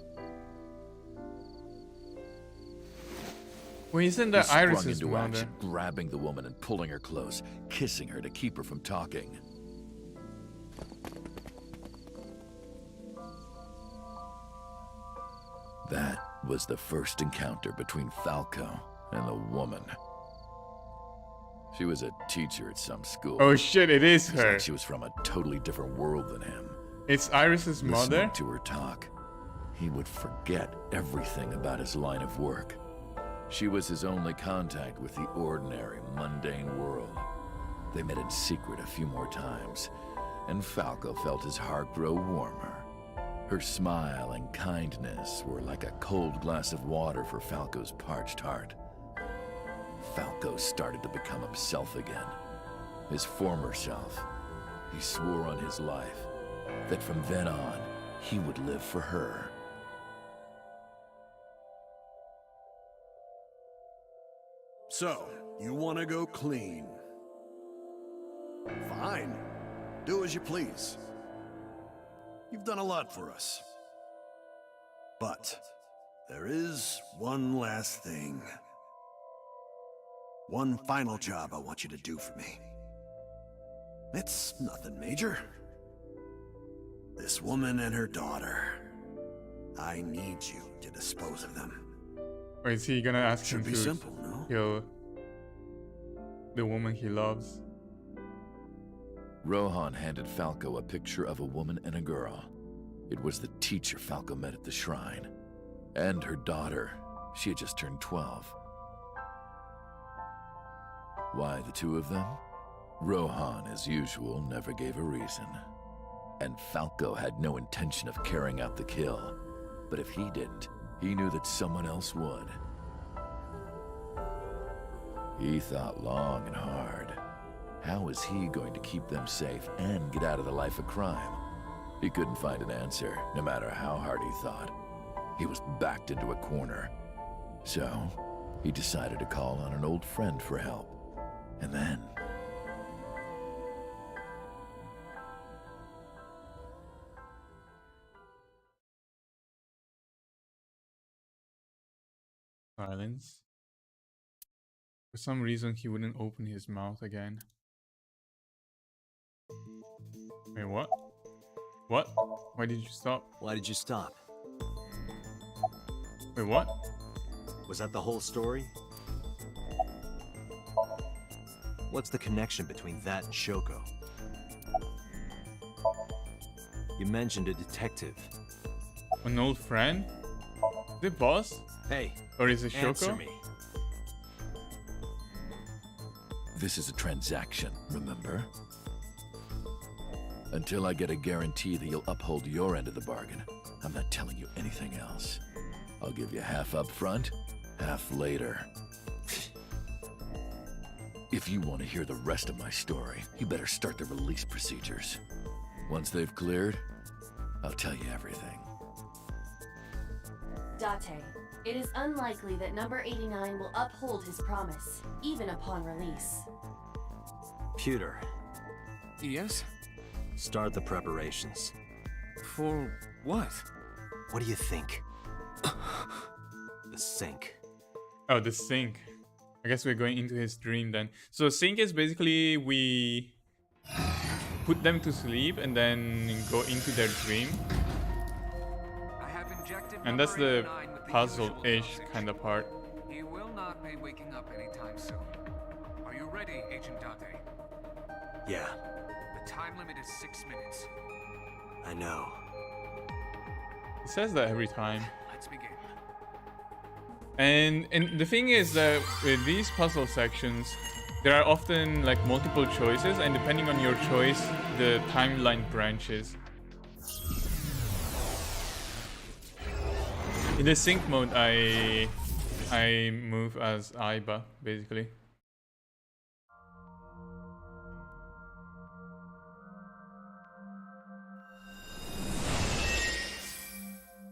Wait, isn't He that sprung Iris's into mother? action, grabbing the woman and pulling her close, kissing her to keep her from talking. That was the first encounter between Falco and the woman. She was a teacher at some school. Oh shit, it is It's her. like she was from a totally different world than him. It's Iris's Listening mother? to her talk, he would forget everything about his line of work. She was his only contact with the ordinary, mundane world. They met in secret a few more times, and Falco felt his heart grow warmer. Her smile and kindness were like a cold glass of water for Falco's parched heart. Falco started to become himself again, his former self. He swore on his life that from then on, he would live for her. So, you want to go clean? Fine. Do as you please. You've done a lot for us. But there is one last thing. One final job I want you to do for me. It's nothing major. This woman and her daughter. I need you to dispose of them. Or is he gonna ask Should him be to simple, no? kill the woman he loves? Rohan handed Falco a picture of a woman and a girl. It was the teacher Falco met at the shrine. And her daughter. She had just turned 12. Why the 2 of them? Rohan, as usual, never gave a reason. And Falco had no intention of carrying out the kill. But if he didn't, he knew that someone else would. He thought long and hard. How was he going to keep them safe and get out of the life of crime? He couldn't find an answer, no matter how hard he thought. He was backed into a corner. So, he decided to call on an old friend for help. And then... Silence. For some reason, he wouldn't open his mouth again. Wait, what? What? Why did you stop? Why did you stop? Wait, what? Was that the whole story? What's the connection between that and Shoko? You mentioned a detective. An old friend? The boss? Hey, or is it answer Shoko? me. This is a transaction, remember? Until I get a guarantee that you'll uphold your end of the bargain, I'm not telling you anything else. I'll give you half up front, half later. If you want to hear the rest of my story, you better start the release procedures. Once they've cleared, I'll tell you everything. Date, it is unlikely that number 89 will uphold his promise, even upon release. Pewter, Yes? start the preparations. For what? What do you think? The sink. Oh, the sink. I guess we're going into his dream then. So sync is basically we put them to sleep and then go into their dream. And that's the puzzle-ish kind of part. He will not be waking up anytime soon. Are you ready, Agent Date? Yeah, The time limit is 6 minutes. I know. He says that every time. Let's begin. And the thing is that with these puzzle sections, there are often like multiple choices, and depending on your choice, the timeline branches. In the sync mode, I move as Aiba, basically.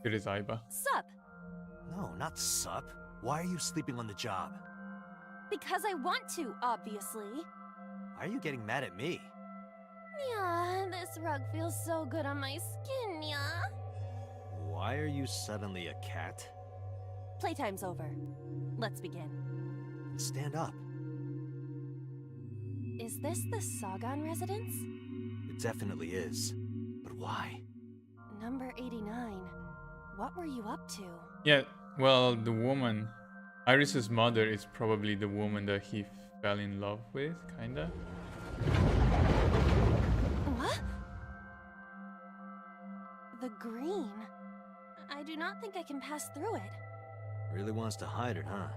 It is Aiba. Sup? No, not sup. Why are you sleeping on the job? Because I want to, obviously. Why are you getting mad at me? Yeah, this rug feels so good on my skin, yeah. Why are you suddenly a cat? Playtime's over. Let's begin. Stand up. Is this the Sagan residence? It definitely is. But why? Number 89. What were you up to? Yeah, well, the woman, Iris's mother, is probably the woman that he fell in love with, kinda. What? The green. I do not think I can pass through it. Really wants to hide it, huh?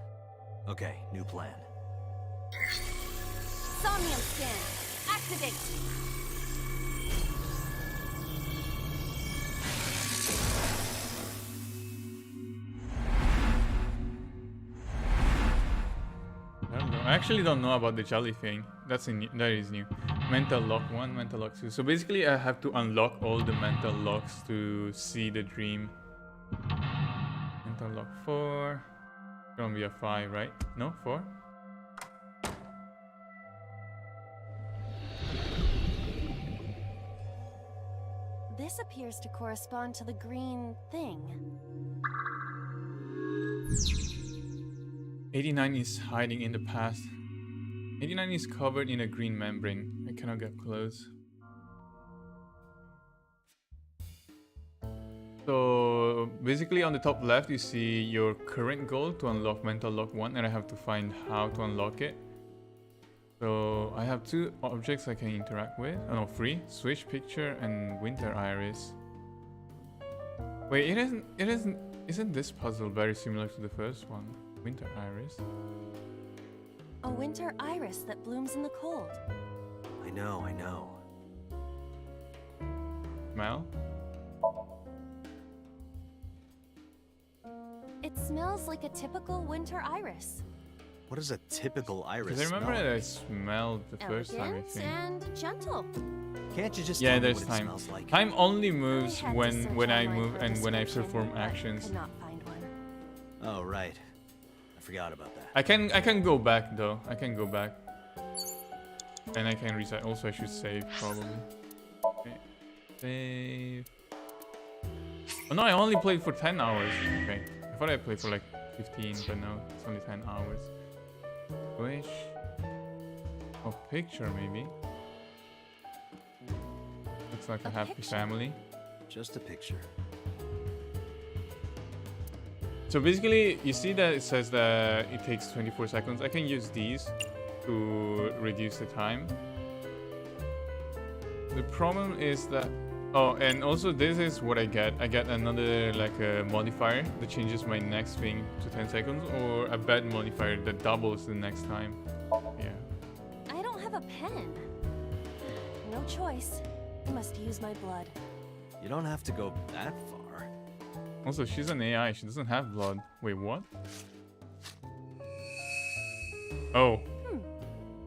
Okay, new plan. Somnium scan. Activate. I actually don't know about the jelly thing. That is new. Mental lock 1, mental lock 2. So basically I have to unlock all the mental locks to see the dream. Mental lock 4. Gonna be a 5, right? No, 4? This appears to correspond to the green thing. 89 is hiding in the past. 89 is covered in a green membrane. I cannot get close. So basically on the top left you see your current goal to unlock mental lock 1, and I have to find how to unlock it. So I have 2 objects I can interact with. Oh no, 3. Switch picture and winter iris. Wait, isn't this puzzle very similar to the first one? Winter iris. A winter iris that blooms in the cold. I know. Smell? It smells like a typical winter iris. What does a typical iris Because I remember smell that I like? smelled the first time, I Elegant think. and gentle. Can't you just Yeah, tell me there's what it time. smells like? Time only moves I had to when search I online move for a and when I description, perform but actions. could not find one. Oh, right. I forgot about that. I can go back though. I can go back. And I can reset. Also, I should save probably. Okay. Save. Oh no, I only played for 10 hours. Okay. I thought I played for like 15, but no, it's only 10 hours. Wish. Oh, picture maybe. Looks like a happy family. Just a picture. So basically, you see that it says that it takes 24 seconds. I can use these to reduce the time. The problem is that... Oh, and also this is what I get. I get another like a modifier that changes my next thing to 10 seconds, or a bad modifier that doubles the next time. Yeah. I don't have a pen. No choice. I must use my blood. You don't have to go that far. Also, she's an AI. She doesn't have blood. Wait, what? Oh.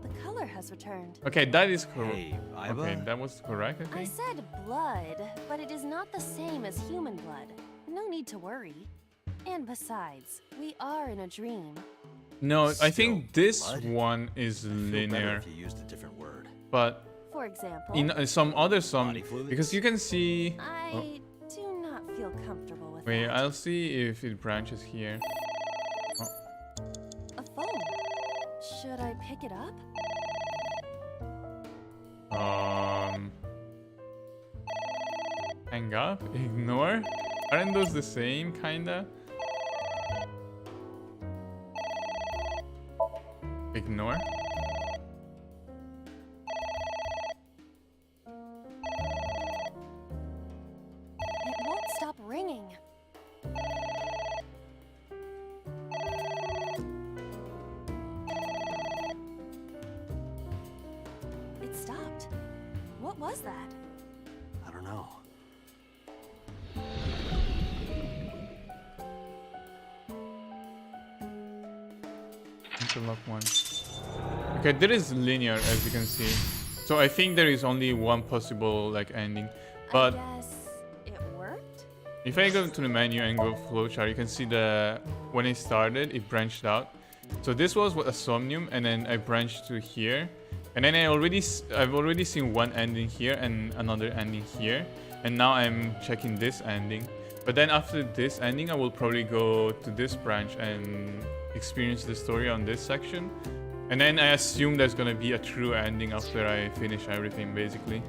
The color has returned. Okay, that is correct. Hey, Aiba? Okay, that was correct, I I think. said blood, but it is not the same as human blood. No need to worry. And besides, we are in a dream. No, I think this blood? one is Feel better linear. if you used a different word. But For example, in some other Body fluids? because you can see... I do not feel comfortable with Wait, that. Oh, I'll see if it branches here. A phone. Oh, It Should I pick it up? Hang up? Ignore? Aren't those the same, kinda? Ignore? It won't stop ringing. It stopped. What was that? I don't know. Interlock one. Okay, there is linear as you can see. So I think there is only one possible like ending. But I guess it worked? if I go to the menu and go flowchart, you can see the when it started, it branched out. So this was a Somnium, and then I branched to here, and then I've already seen one ending here and another ending here, and now I'm checking this ending. But then after this ending, I will probably go to this branch and experience the story on this section, and then I assume there's gonna be a true ending after I finish everything, basically.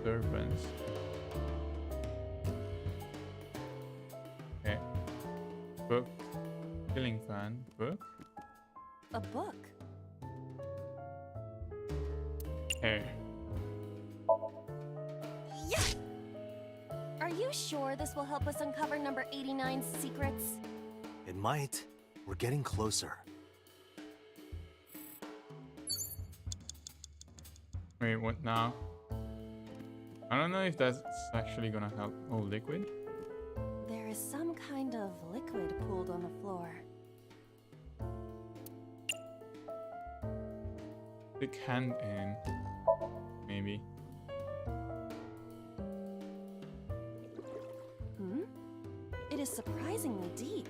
Servants. Okay. Book. Killing fan. Book. A book. Okay. Yeah! Are you sure this will help us uncover number 89's secrets? It might. We're getting closer. Wait, what now? I don't know if that's actually gonna help. Oh, liquid? There is some kind of liquid pooled on the floor. Stick hand in. Maybe. Hmm? It is surprisingly deep.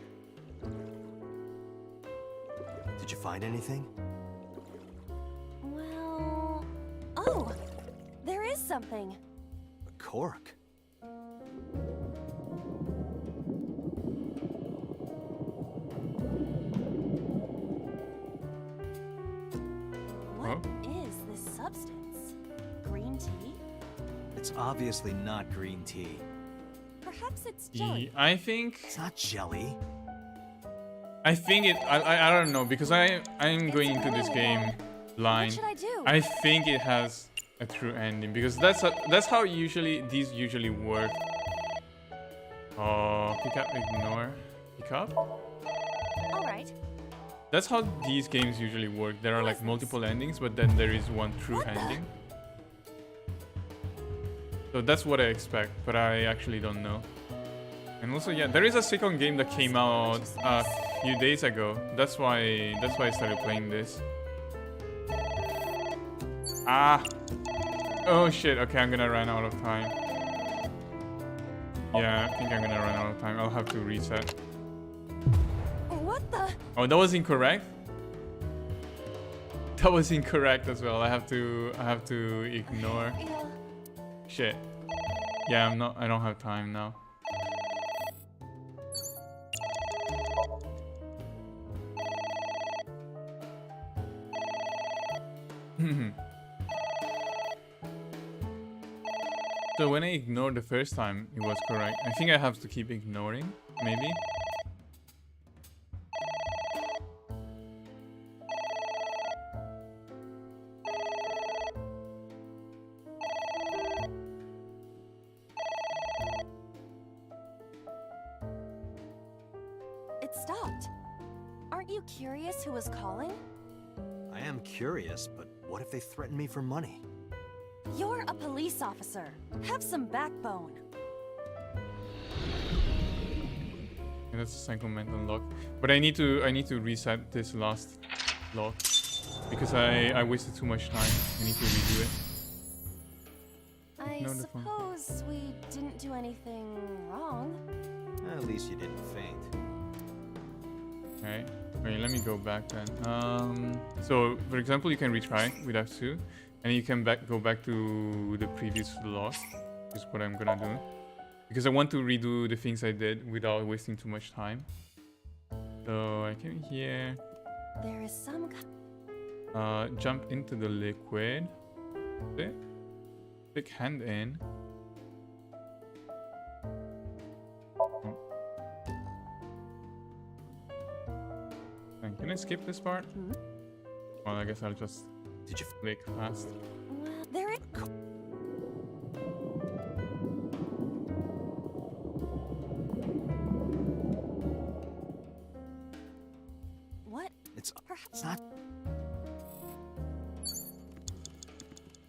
Did you find anything? Well... Oh! There is something. A cork. What is this substance? Green tea? It's obviously not green tea. Perhaps it's jelly. I think It's not jelly. I think it. I don't know, because I'm going into this game blind. What should I do? I think it has a true ending, because that's how these usually work. Oh, pick up, ignore, pick up. All right. That's how these games usually work. There are like multiple endings, but then there is one true ending. So that's what I expect, but I actually don't know. And also, yeah, there is a second game that came out a few days ago. That's why I started playing this. Ah! Oh shit, okay, I'm gonna run out of time. Yeah, I think I'm gonna run out of time. I'll have to reset. What the? Oh, that was incorrect? That was incorrect as well. I have to ignore. Yeah. Shit. Yeah, I don't have time now. So when I ignored the first time, it was correct. I think I have to keep ignoring, maybe. It stopped. Aren't you curious who was calling? I am curious, but what if they threaten me for money? You're a police officer. Have some backbone. And that's a single mental lock. But I need to reset this last lock because I wasted too much time. I need to redo it. I Ignore the phone. suppose we didn't do anything wrong. At least you didn't faint. Okay. Wait, let me go back then. So for example, you can retry with F2, and you can go back to the previous lock. Is what I'm gonna do. because I want to redo the things I did without wasting too much time. So I came here. There is some Jump into the liquid. Okay. Stick hand in. Can I skip this part? Well, I guess I'll just click fast. Well, there it. What? It's not.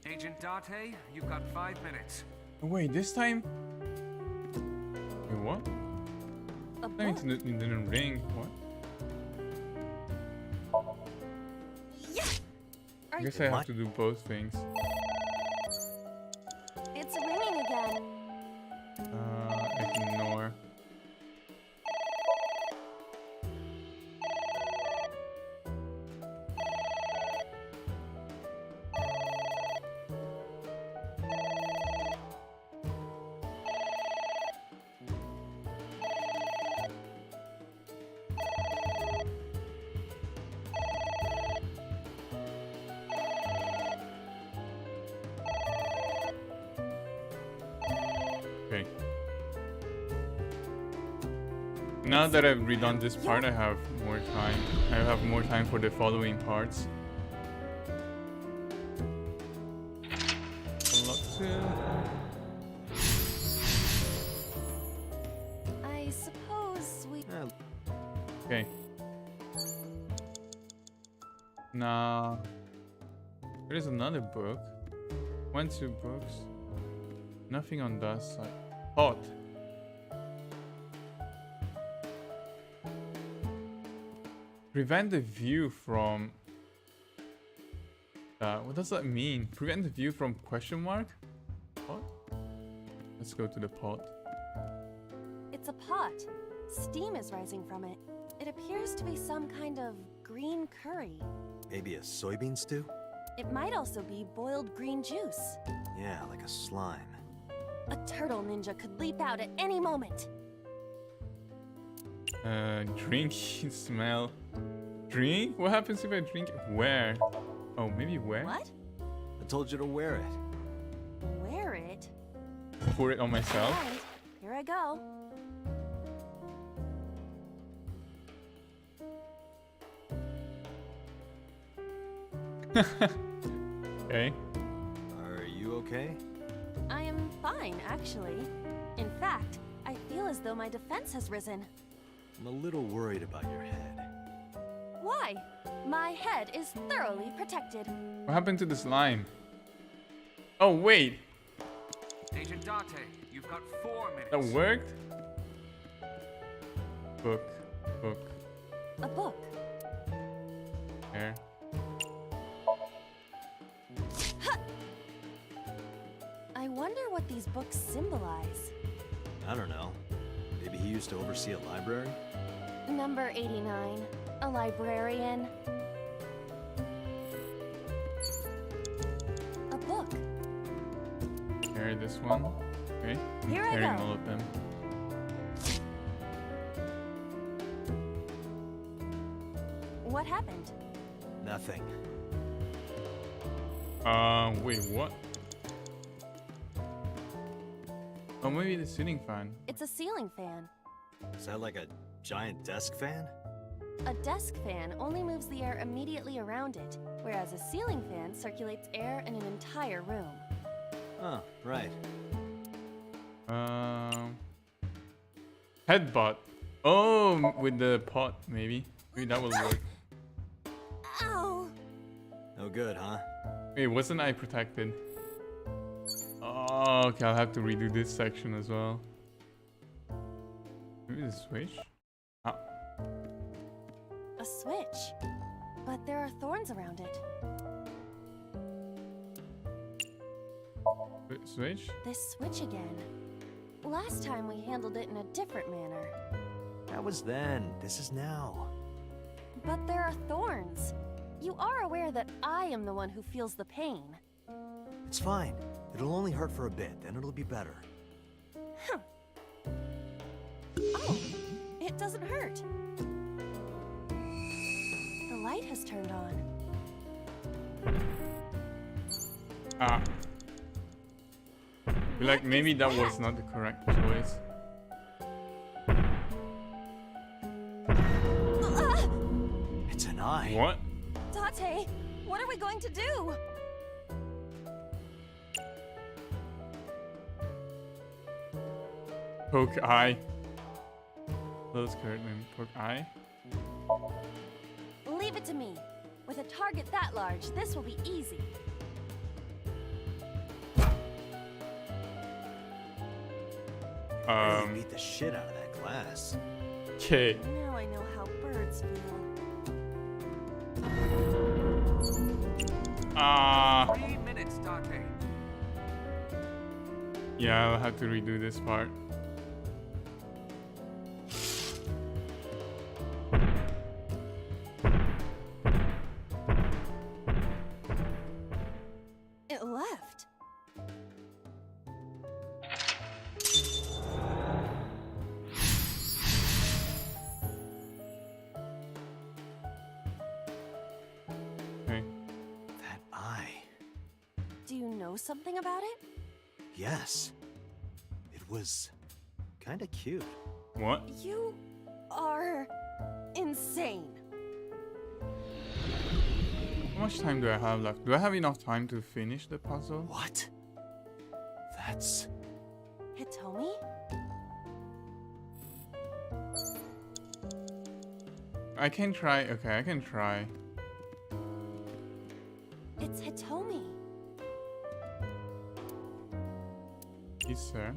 Agent Date, you've got 5 minutes. Wait, this time? Wait, what? It didn't ring. What? I guess I have to do both things. It's ringing again. Ignore. Okay. Now that I've redone this part, I have more time. I have more time for the following parts. I suppose we. Okay. Now, there is another book. 1, 2 books. Nothing on that side. Pot. Prevent the view from... what does that mean? Prevent the view from question mark? Pot? Let's go to the pot. It's a pot. Steam is rising from it. It appears to be some kind of green curry. Maybe a soybean stew? It might also be boiled green juice. Yeah, like a slime. A turtle ninja could leap out at any moment. Drink, smell. Drink? What happens if I drink? Where? Oh, maybe where? What? I told you to wear it. Wear it? Pour it on myself? Alright, here I go. Okay. Are you okay? I am fine, actually. In fact, I feel as though my defense has risen. I'm a little worried about your head. Why? My head is thoroughly protected. What happened to the slime? Oh, wait. Agent Date, you've got 4 minutes. That worked? Book. Book. A book. Here. I wonder what these books symbolize. I don't know. Maybe he used to oversee a library? Number 89. A librarian. A book. Carry this one. Okay. I'm Here I carrying go. all of them. What happened? Nothing. Wait, what? Oh, maybe the ceiling fan. It's a ceiling fan. Is that like a giant desk fan? A desk fan only moves the air immediately around it, whereas a ceiling fan circulates air in an entire room. Oh, right. Headbutt. Oh, with the pot, maybe. Maybe that will work. Ow! No good, huh? Wait, wasn't I protected? Oh, okay, I'll have to redo this section as well. Maybe the switch? Ah. A switch. But there are thorns around it. Switch? This switch again. Last time we handled it in a different manner. That was then. This is now. But there are thorns. You are aware that I am the one who feels the pain. It's fine. It'll only hurt for a bit, then it'll be better. It doesn't hurt. The light has turned on. Ah. Feel like maybe that was not the correct choice. It's an eye. What? Date, what are we going to do? Poke eye. Close curtain. Poke eye. Leave it to me. With a target that large, this will be easy. Really beat the shit out of that glass. Okay. Now I know how birds feel. Ah. 3 minutes, Date. Yeah, I'll have to redo this part. It left. Okay. That eye. Do you know something about it? Yes. It was kind of cute. What? You are insane. How much time do I have left? Do I have enough time to finish the puzzle? What? That's... Hitomi? I can try. Okay, I can try. It's Hitomi. Yes, sir.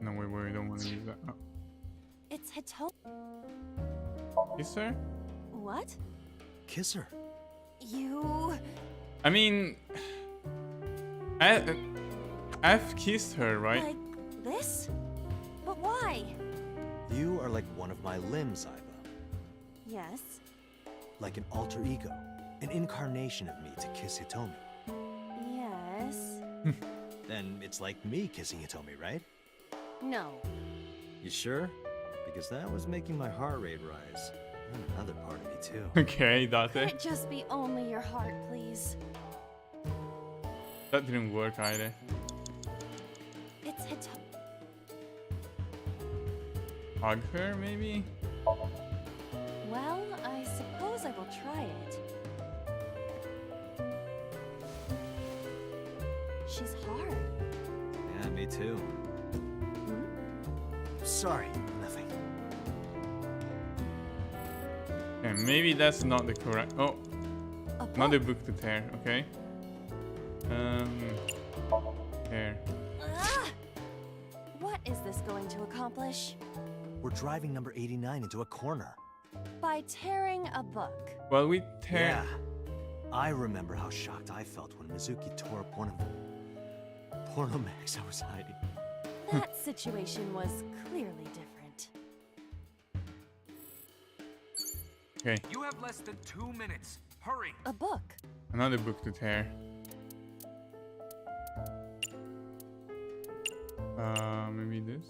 No, wait, don't want to use that. Oh. It's Hitomi. Yes, sir? What? Kiss her. You... I mean... I've kissed her, right? Like this? But why? You are like one of my limbs, Iba. Yes. Like an alter ego. An incarnation of me to kiss Hitomi. Yes. Then it's like me kissing Hitomi, right? No. You sure? Because that was making my heart rate rise. And another part of me, too. Okay, Could Date. it just be only your heart, please? That didn't work either. It's Hitomi. Hug her, maybe? Well, I suppose I will try it. She's hard. Yeah, me too. Sorry, nothing. Okay, maybe that's not the correct... Oh! Another book to tear, okay? Here. Ah! What is this going to accomplish? We're driving number 89 into a corner. By tearing a book. Well, we tear... Yeah. I remember how shocked I felt when Mizuki tore up one of the porno mags I was hiding. That situation was clearly different. Okay, You have less than 2 minutes. Hurry. A book. another book to tear. Maybe this?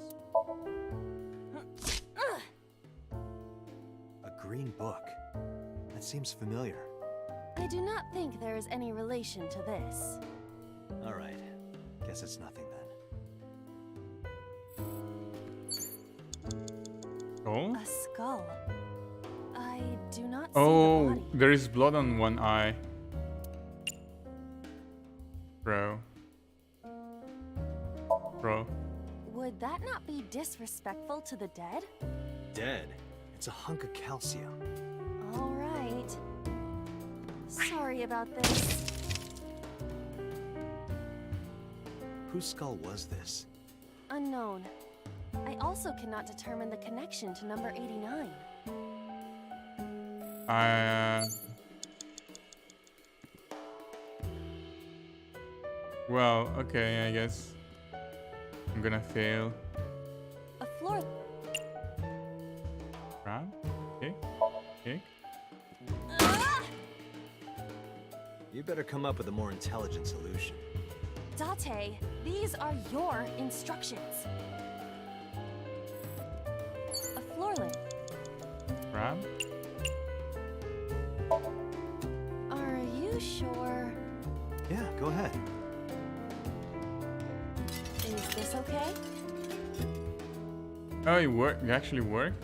A green book. That seems familiar. I do not think there is any relation to this. All right. Guess it's nothing then. Oh? A skull. I do not see Oh, the body. there is blood on one eye. Bro. Would that not be disrespectful to the dead? Dead. It's a hunk of calcium. All right. Sorry about this. Whose skull was this? Unknown. I also cannot determine the connection to number 89. Well, okay, I guess I'm gonna fail. A floor. Grab? Kick? Kick? You better come up with a more intelligent solution. Date, these are your instructions. grab? Are you sure? Yeah, go ahead. Is this okay? Oh, it worked. It actually worked?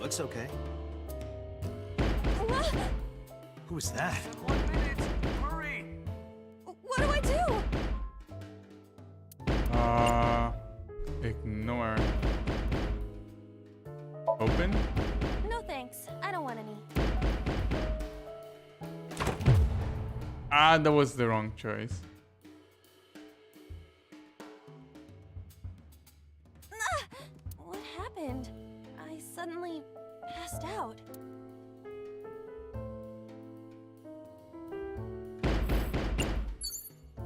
Looks okay. Who was that? 1 minute! Hurry! What do I do? Ignore. Open? No thanks. I don't want any. Ah, that was the wrong choice. What happened? I suddenly passed out.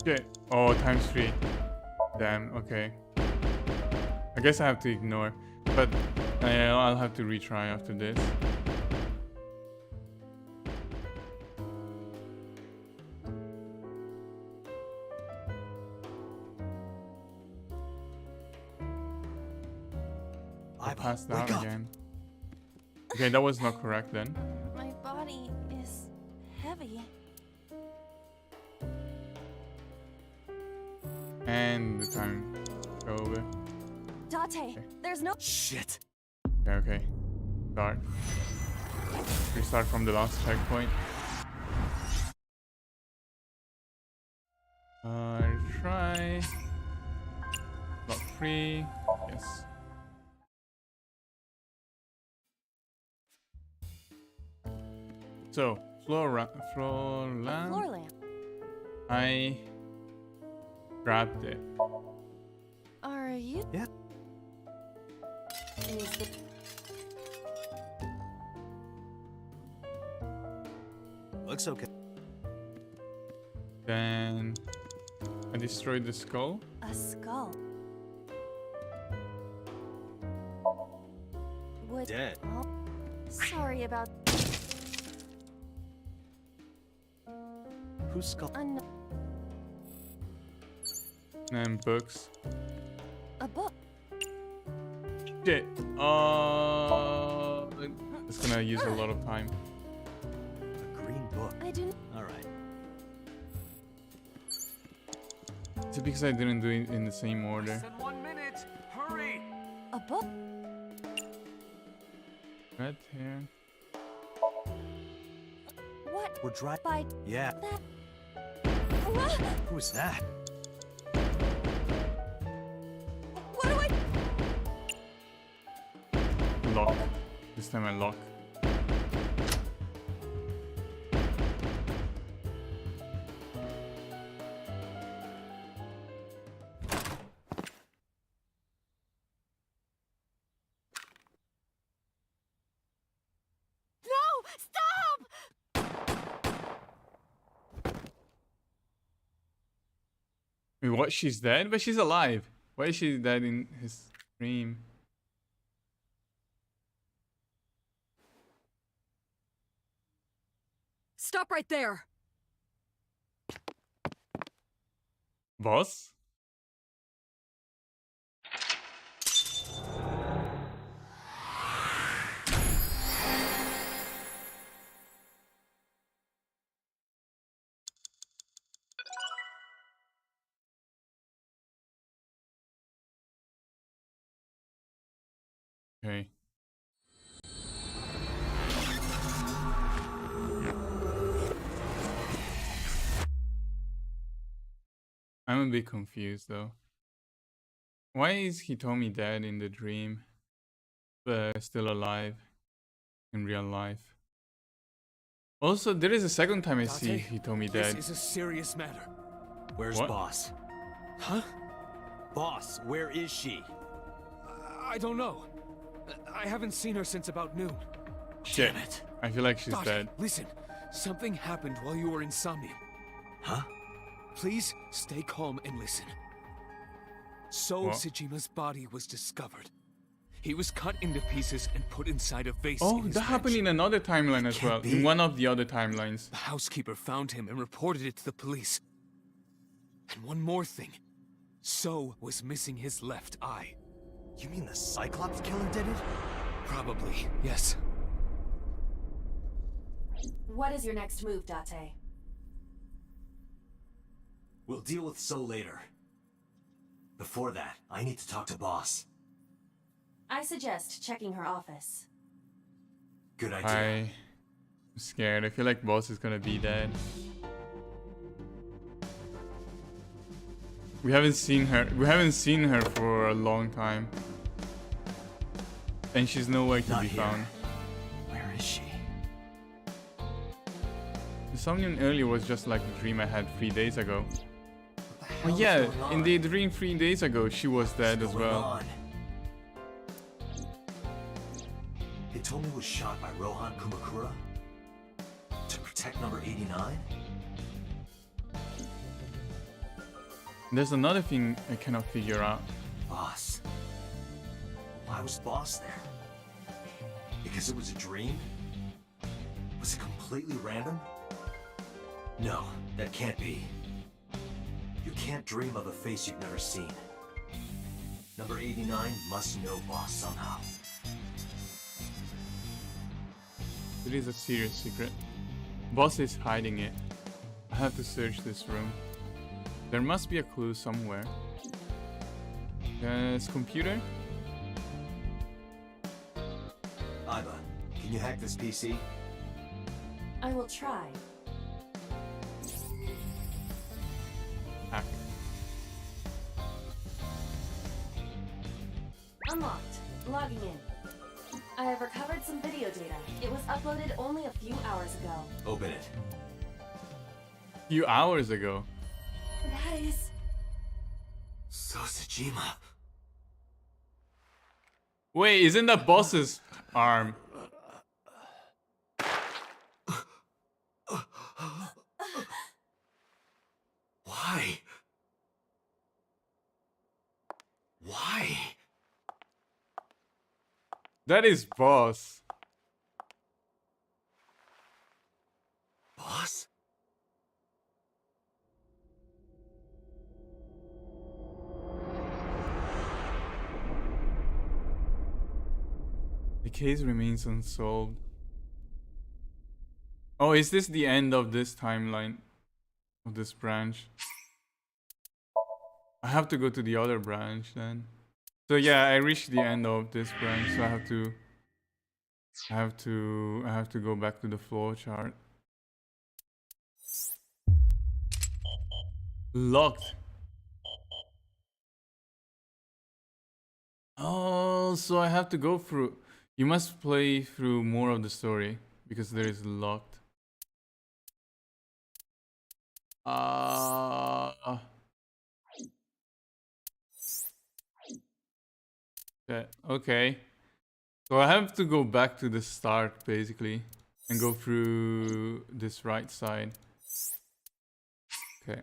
Shit. Oh, ×3. Damn, okay. I guess I have to ignore. But I'll have to retry after this. I passed out again. Okay, that was not correct then. My body is heavy. And the time go over. Date, there's no— Shit. Okay. Start. Restart from the last checkpoint. Try. Not free. Yes. So, floor lamp. Floor lamp. I grabbed it. Are you? Yeah. Is the— Looks okay. Then I destroyed the skull. a skull? Would— Dead. Oh, sorry about— Whose skull? And books. A book. Shit. It's gonna use a lot of time. A green book. I do— Alright. Is it because I didn't do it in the same order? Less than 1 minute! Hurry! A book? Right here. What? We're dry. By Yeah. that— Who was that? What do I— Lock. This time I lock. No! Stop! Wait, what? She's dead? But she's alive. Why is she dead in his dream? Stop right there! Boss? Okay. I'm a bit confused though. Why is Hitomi dead in the dream, but still alive in real life? Also, there is a second time I see Hitomi dead. This is a serious matter. Where's What? Boss? Huh? Boss, where is she? I don't know. I haven't seen her since about noon. Shit. Damn it. I feel like she's Date, dead. listen. Something happened while you were in Somnium. Huh? Please stay calm and listen. So What? Sejima's body was discovered. He was cut into pieces and put inside a vase. Oh, in his that happened in another timeline as well. In one of the other timelines. The housekeeper found him and reported it to the police. And one more thing. So was missing his left eye. You mean the Cyclops killer did it? Probably, yes. What is your next move, Date? We'll deal with So later. Before that, I need to talk to Boss. I suggest checking her office. Good idea. I'm scared. I feel like Boss is gonna be dead. We haven't seen her. We haven't seen her for a long time, and she's nowhere to be found. Where is she? The Somnium earlier was just like the dream I had 3 days ago. Oh hell is yeah, going on? in the dream 3 days ago, she was dead as What's going well. on? Hitomi was shot by Rohan Kumakura? To protect number 89? There's another thing I cannot figure out. Boss. Why was Boss there? Because it was a dream? Was it completely random? No, that can't be. You can't dream of a face you've never seen. Number 89 must know Boss somehow. It is a serious secret. Boss is hiding it. I have to search this room. There must be a clue somewhere. Yes, computer? Iba, can you hack this PC? I will try. Hack. Unlocked. Logging in. I have recovered some video data. It was uploaded only a few hours ago. Open it. Few hours ago. That is... Sosajima. Wait, isn't that Boss's arm? Why? Why? That is Boss. Boss? The case remains unsolved. Oh, is this the end of this timeline? Of this branch? I have to go to the other branch then. So yeah, I reached the end of this branch, so I have to go back to the flow chart. Locked. Oh, so I have to go through. You must play through more of the story because there is locked. Yeah, okay. So I have to go back to the start basically and go through this right side. Okay.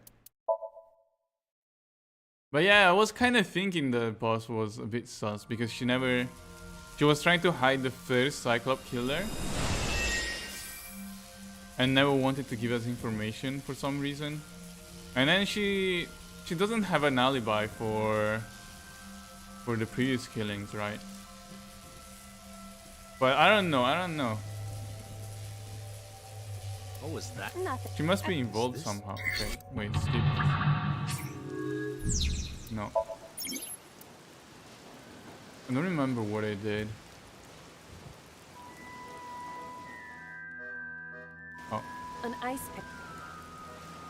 But yeah, I was kind of thinking the boss was a bit sus because she was trying to hide the first Cyclops killer and never wanted to give us information for some reason. And then she doesn't have an alibi for the previous killings, right? But I don't know. What was that? Nothing. She must be involved somehow. Okay, wait, skip. No. I don't remember what I did. Oh, An ice pick.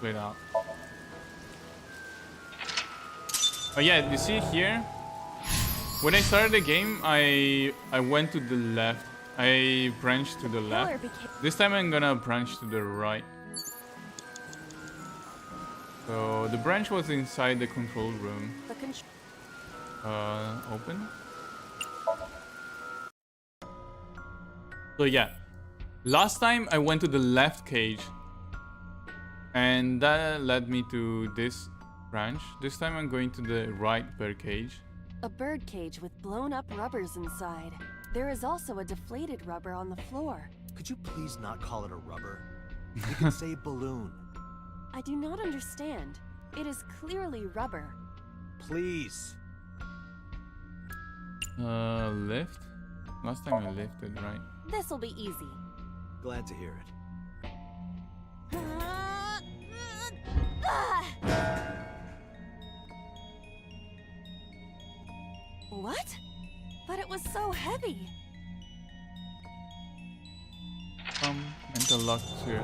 wait out. Oh yeah, you see here? When I started the game, I went to the left. I branched to the left. This time I'm gonna branch to the right. So the branch was inside the control room. Open. So yeah, last time I went to the left cage, and that led me to this branch. This time I'm going to the right bird cage. A bird cage with blown up rubbers inside. There is also a deflated rubber on the floor. Could you please not call it a rubber? You can say balloon. I do not understand. It is clearly rubber. Please. Lift. Last time I lifted, right? This'll be easy. Glad to hear it. What? But it was so heavy. Mental luck too.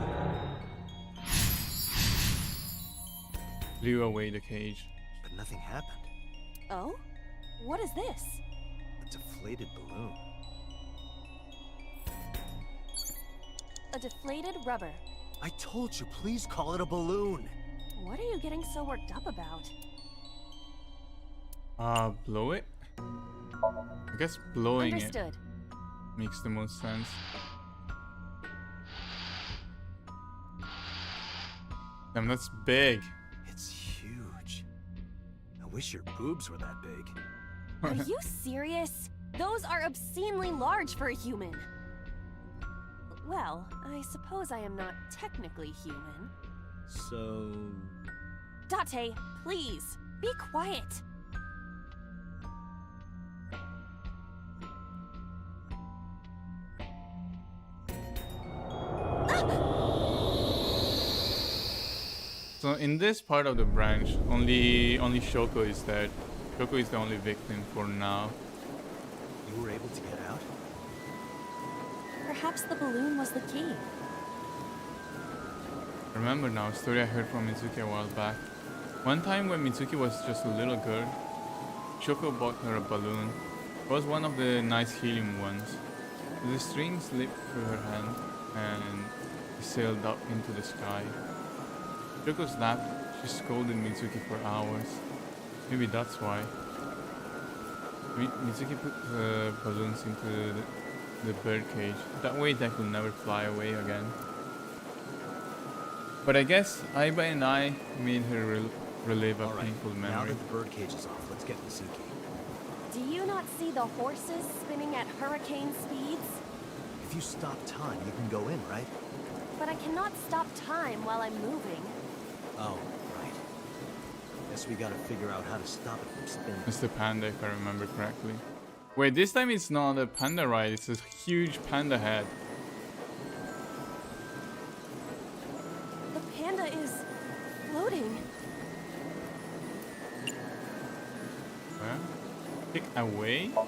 Blew away the cage. But nothing happened. Oh? What is this? A deflated balloon. A deflated rubber. I told you, please call it a balloon. What are you getting so worked up about? Blow it? I guess blowing Understood. it makes the most sense. Damn, that's big. It's huge. I wish your boobs were that big. Are you serious? Those are obscenely large for a human. Well, I suppose I am not technically human. So... Date, please, be quiet. So in this part of the branch, only Shoko is dead. Shoko is the only victim for now. You were able to get out? Perhaps the balloon was the key. Remember now, a story I heard from Mitsuki a while back. One time when Mitsuki was just a little girl, Shoko bought her a balloon. It was one of the nice helium ones. The string slipped through her hand and sailed up into the sky. Shoko snapped. She scolded Mitsuki for hours. Maybe that's why. Mitsuki put the balloons into the bird cage. That way they could never fly away again. But I guess Aiba and I made her relive a painful memory. Now that the bird cage is off, let's get Mitsuki. Do you not see the horses spinning at hurricane speeds? If you stop time, you can go in, right? But I cannot stop time while I'm moving. Oh, right. Guess we gotta figure out how to stop it from spinning. It's the panda, if I remember correctly. Wait, this time it's not a panda ride, it's a huge panda head. The panda is floating. Well, kick away? All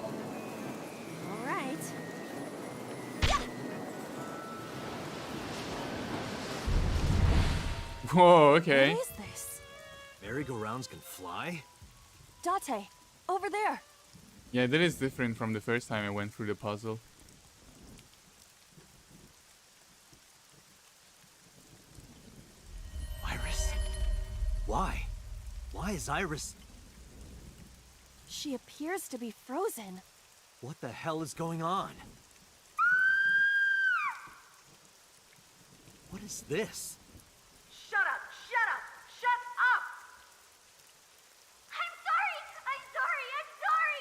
right. Whoa, okay. What is this? Merry-go-rounds can fly? Date, over there. Yeah, that is different from the first time I went through the puzzle. Iris? Why? Why is Iris... She appears to be frozen. What the hell is going on? What is this? Shut up! Shut up! Shut up! I'm sorry! I'm sorry! I'm sorry!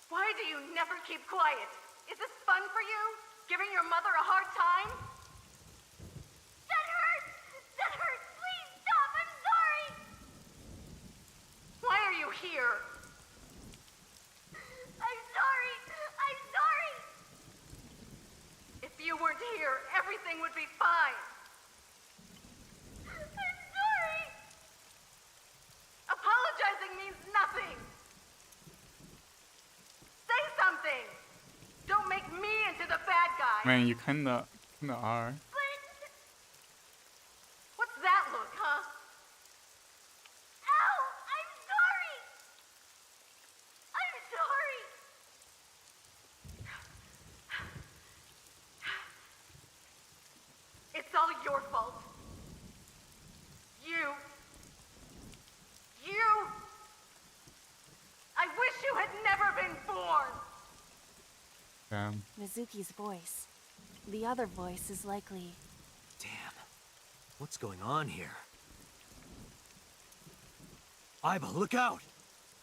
Why do you never keep quiet? Is this fun for you? Giving your mother a hard time? That hurts! That hurts! Please stop! I'm sorry! Why are you here? I'm sorry! I'm sorry! If you weren't here, everything would be fine. I'm sorry! Apologizing means nothing. Say something. Don't make me into the bad guy. Man, you kinda are. What's that look, huh? Ow! I'm sorry! I'm sorry! It's all your fault. You. I wish you had never been born. Damn. Mizuki's voice. The other voice is likely... Damn. What's going on here? Aiba, look out!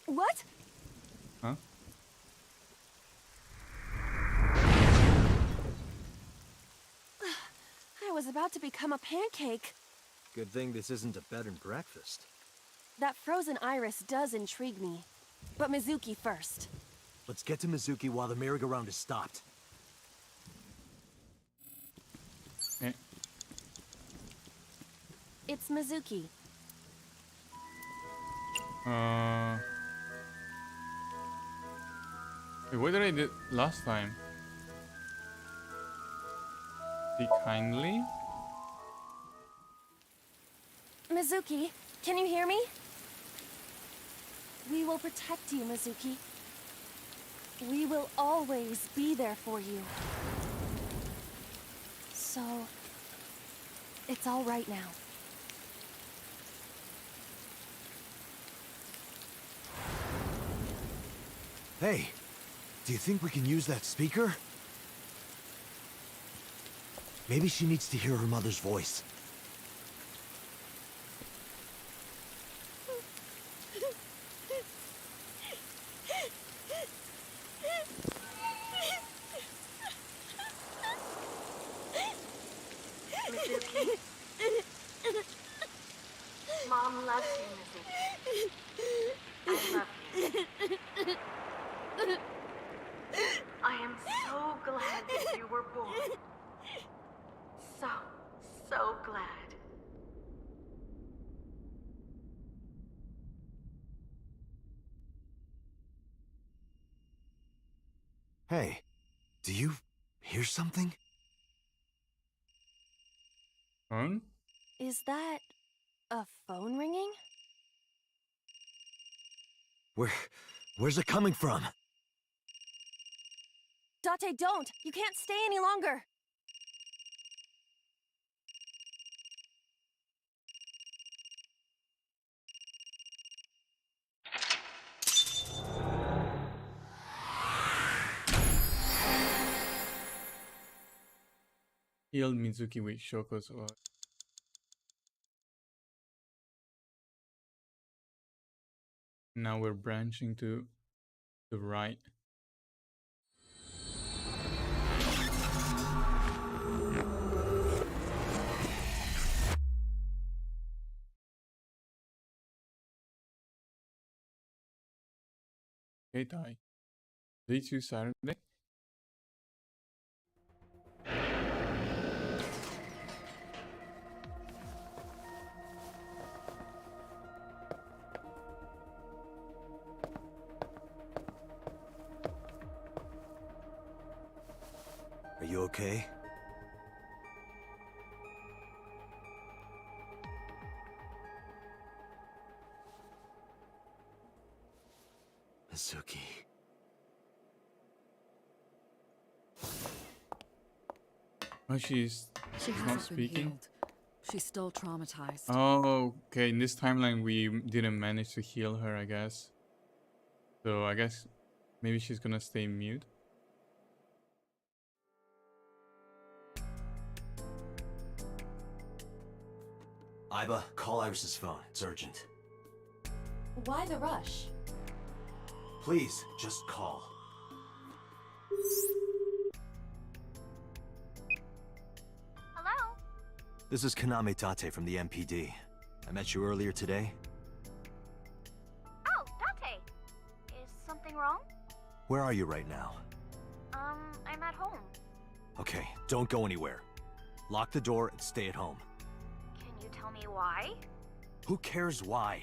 What? Huh? I was about to become a pancake. Good thing this isn't a bed and breakfast. That frozen iris does intrigue me. But Mizuki first. Let's get to Mizuki while the merry-go-round is stopped. Okay. It's Mizuki. Wait, what did I do last time? Be kindly? Mizuki, can you hear me? We will protect you, Mizuki. We will always be there for you. So, it's all right now. Hey, do you think we can use that speaker? Maybe she needs to hear her mother's voice. Mizuki. Mom loves you, Mizuki. I love you. I am so glad that you were born. So glad. Hey, do you hear something? Phone? Is that a phone ringing? Where's it coming from? Date, don't! You can't stay any longer! Healed Mizuki with Shoko's orb. Now we're branching to the right. Okay, Tai. Day 2 Saturday. Are you okay? Mizuki. Oh, she's She not hasn't been speaking. healed. She's still traumatized. Oh, okay. In this timeline, we didn't manage to heal her, I guess. So I guess maybe she's gonna stay mute. Aiba, call Iris's phone. It's urgent. Why the rush? Please, just call. Hello? This is Kaname Tate from the MPD. I met you earlier today. Oh, Date. Is something wrong? Where are you right now? I'm at home. Okay, don't go anywhere. Lock the door and stay at home. Can you tell me why? Who cares why?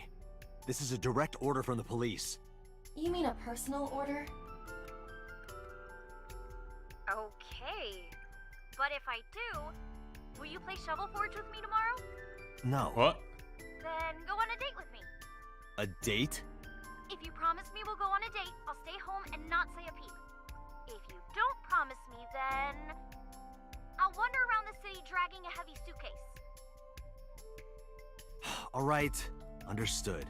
This is a direct order from the police. You mean a personal order? Okay. But if I do, will you play Shovel Forge with me tomorrow? No. What? Then go on a date with me. A date? If you promise me we'll go on a date, I'll stay home and not say a peep. If you don't promise me, then I'll wander around the city dragging a heavy suitcase. All right. Understood.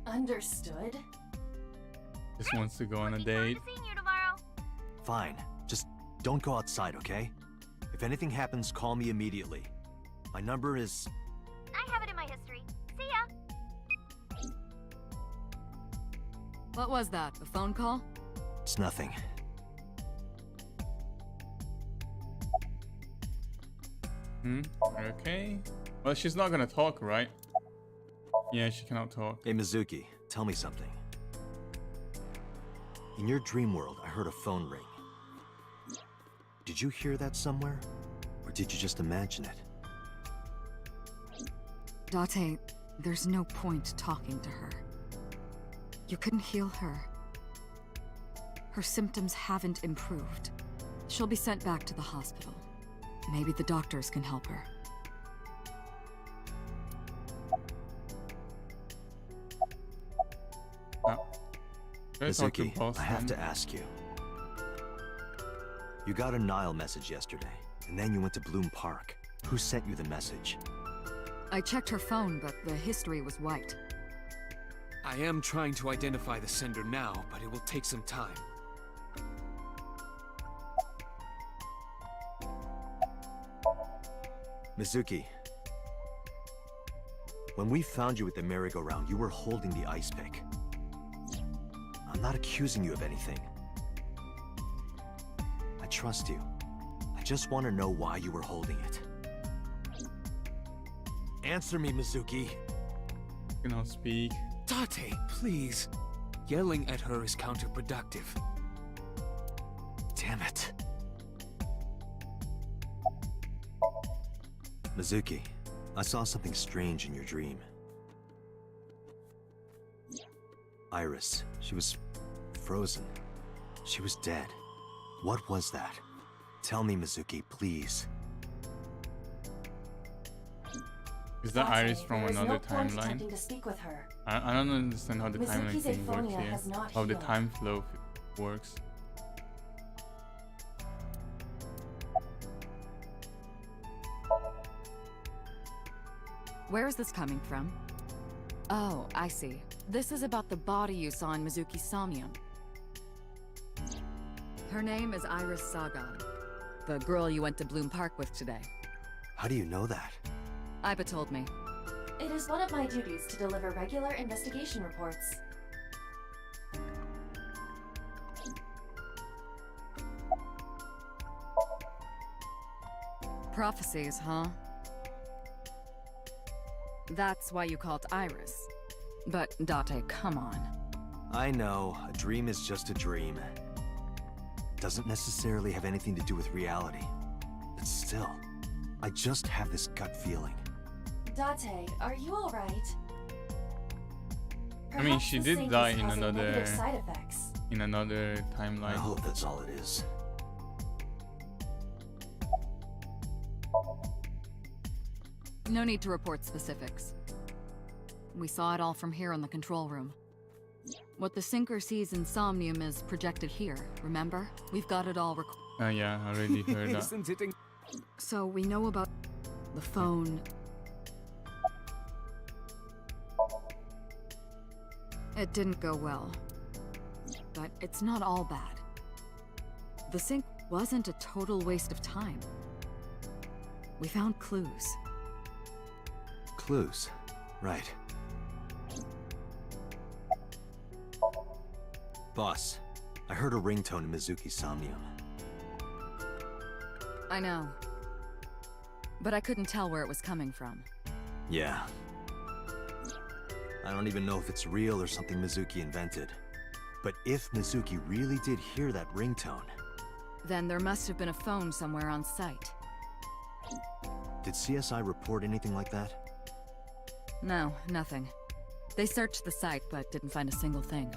Understood? Just wants to go on a Looking date. forward to seeing you tomorrow. Fine. Just don't go outside, okay? If anything happens, call me immediately. My number is... I have it in my history. See ya. What was that? A phone call? It's nothing. Okay. Well, she's not gonna talk, right? Yeah, she cannot talk. Hey, Mizuki, tell me something. In your dream world, I heard a phone ring. Did you hear that somewhere? Or did you just imagine it? Date, there's no point talking to her. You couldn't heal her. Her symptoms haven't improved. She'll be sent back to the hospital. Maybe the doctors can help her. Mizuki, I have to ask you. You got a Nile message yesterday, and then you went to Bloom Park. Who sent you the message? I checked her phone, but the history was white. I am trying to identify the sender now, but it will take some time. Mizuki, when we found you at the merry-go-round, you were holding the ice pick. I'm not accusing you of anything. I trust you. I just want to know why you were holding it. Answer me, Mizuki. You cannot speak. Date, please. Yelling at her is counterproductive. Damn it. Mizuki, I saw something strange in your dream. Iris, she was frozen. She was dead. What was that? Tell me, Mizuki, please. Is that Iris from another no point timeline? attempting to speak with her. I don't understand how the timeline Mizuki's thing works aphonia here. has not How the healed. time flow works. Where is this coming from? Oh, I see. This is about the body you saw in Mizuki's Somnium. Her name is Iris Sagan, the girl you went to Bloom Park with today. How do you know that? Iba told me. It is one of my duties to deliver regular investigation reports. Prophecies, huh? That's why you called Iris. But, Date, come on. I know, a dream is just a dream. Doesn't necessarily have anything to do with reality. But still, I just have this gut feeling. Date, are you alright? I mean, she did die in another side effects. timeline. I hope that's all it is. No need to report specifics. We saw it all from here in the control room. What the sinker sees in Somnium is projected here, remember? We've got it all Yeah, I already heard that. So we know about the phone. It didn't go well. But it's not all bad. The sync wasn't a total waste of time. We found clues. Clues. Right. Boss, I heard a ringtone in Mizuki's Somnium. I know. But I couldn't tell where it was coming from. Yeah. I don't even know if it's real or something Mizuki invented. But if Mizuki really did hear that ringtone... Then there must have been a phone somewhere on site. Did CSI report anything like that? No, nothing. They searched the site, but didn't find a single thing.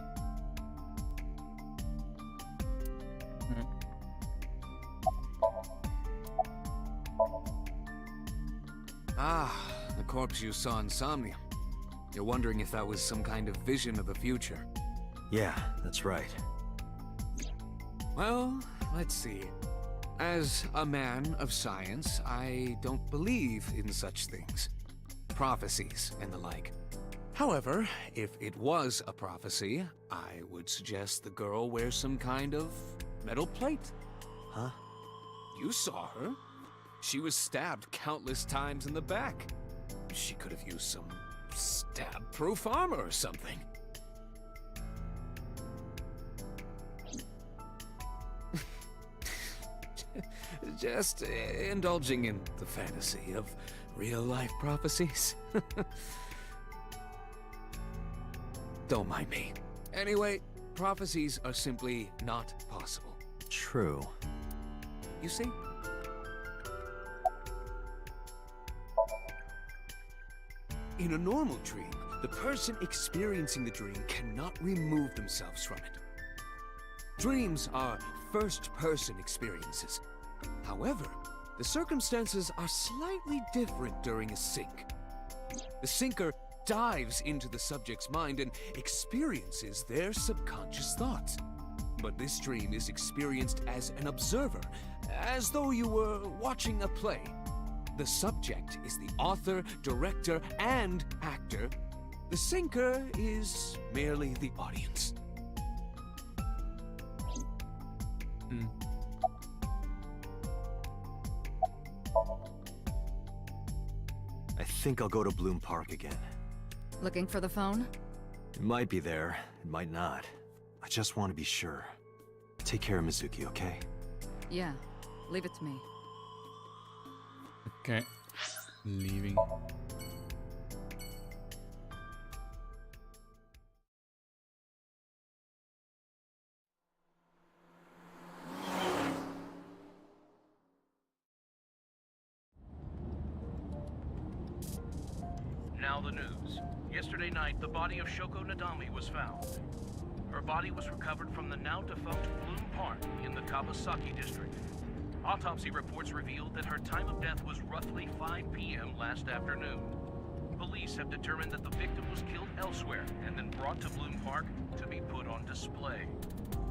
Ah, the corpse you saw in Somnium. You're wondering if that was some kind of vision of the future. Yeah, that's right. Well, let's see. As a man of science, I don't believe in such things. Prophecies and the like. However, if it was a prophecy, I would suggest the girl wears some kind of metal plate. Huh? You saw her. She was stabbed countless times in the back. She could have used some stab-proof armor or something. Just indulging in the fantasy of real-life prophecies. Don't mind me. Anyway, prophecies are simply not possible. True. You see? In a normal dream, the person experiencing the dream cannot remove themselves from it. Dreams are first-person experiences. However, the circumstances are slightly different during a sync. The syncer dives into the subject's mind and experiences their subconscious thoughts. But this dream is experienced as an observer, as though you were watching a play. The subject is the author, director, and actor. The syncer is merely the audience. I think I'll go to Bloom Park again. Looking for the phone? It might be there, it might not. I just want to be sure. Take care of Mizuki, okay? Yeah, leave it to me. Okay. Leaving. Now the news. Yesterday night, the body of Shoko Nadami was found. Her body was recovered from the now-defunct Bloom Park in the Kawasaki district. Autopsy reports revealed that her time of death was roughly 5 p.m. last afternoon. Police have determined that the victim was killed elsewhere and then brought to Bloom Park to be put on display.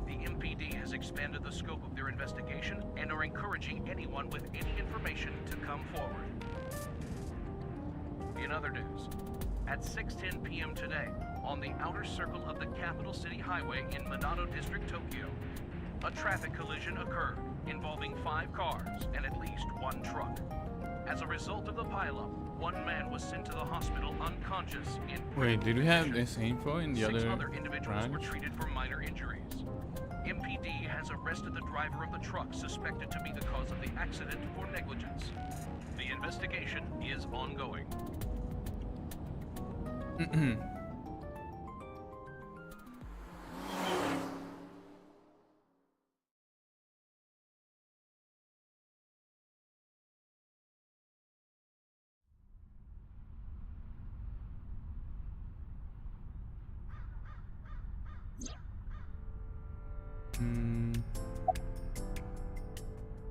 The MPD has expanded the scope of their investigation and are encouraging anyone with any information to come forward. In other news, at 6:10 p.m. today, on the outer circle of the capital city highway in Minato District, Tokyo, a traffic collision occurred involving 5 cars and at least 1 truck. As a result of the pileup, 1 man was sent to the hospital unconscious in Wait, did we have this info in the 6 other other individuals were branch? treated for minor injuries. MPD has arrested the driver of the truck suspected to be the cause of the accident for negligence. The investigation is ongoing.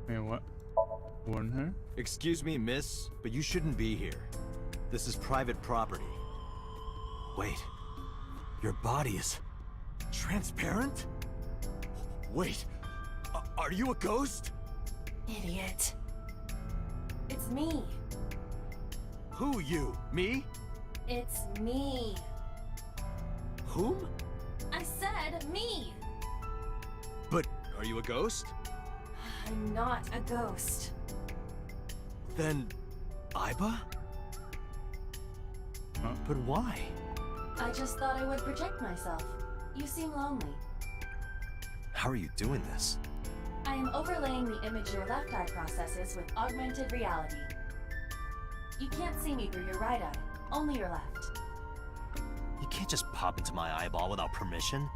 Wait, what? Warn her? Excuse me, miss, but you shouldn't be here. This is private property. Wait, your body is transparent? Wait, are you a ghost? Idiot. It's me. Who you? Me? It's me. Whom? I said me. But are you a ghost? I'm not a ghost. Then, Aiba? But why? I just thought I would protect myself. You seem lonely. How are you doing this? I am overlaying the image your left eye processes with augmented reality. You can't see me through your right eye, only your left. You can't just pop into my eyeball without permission.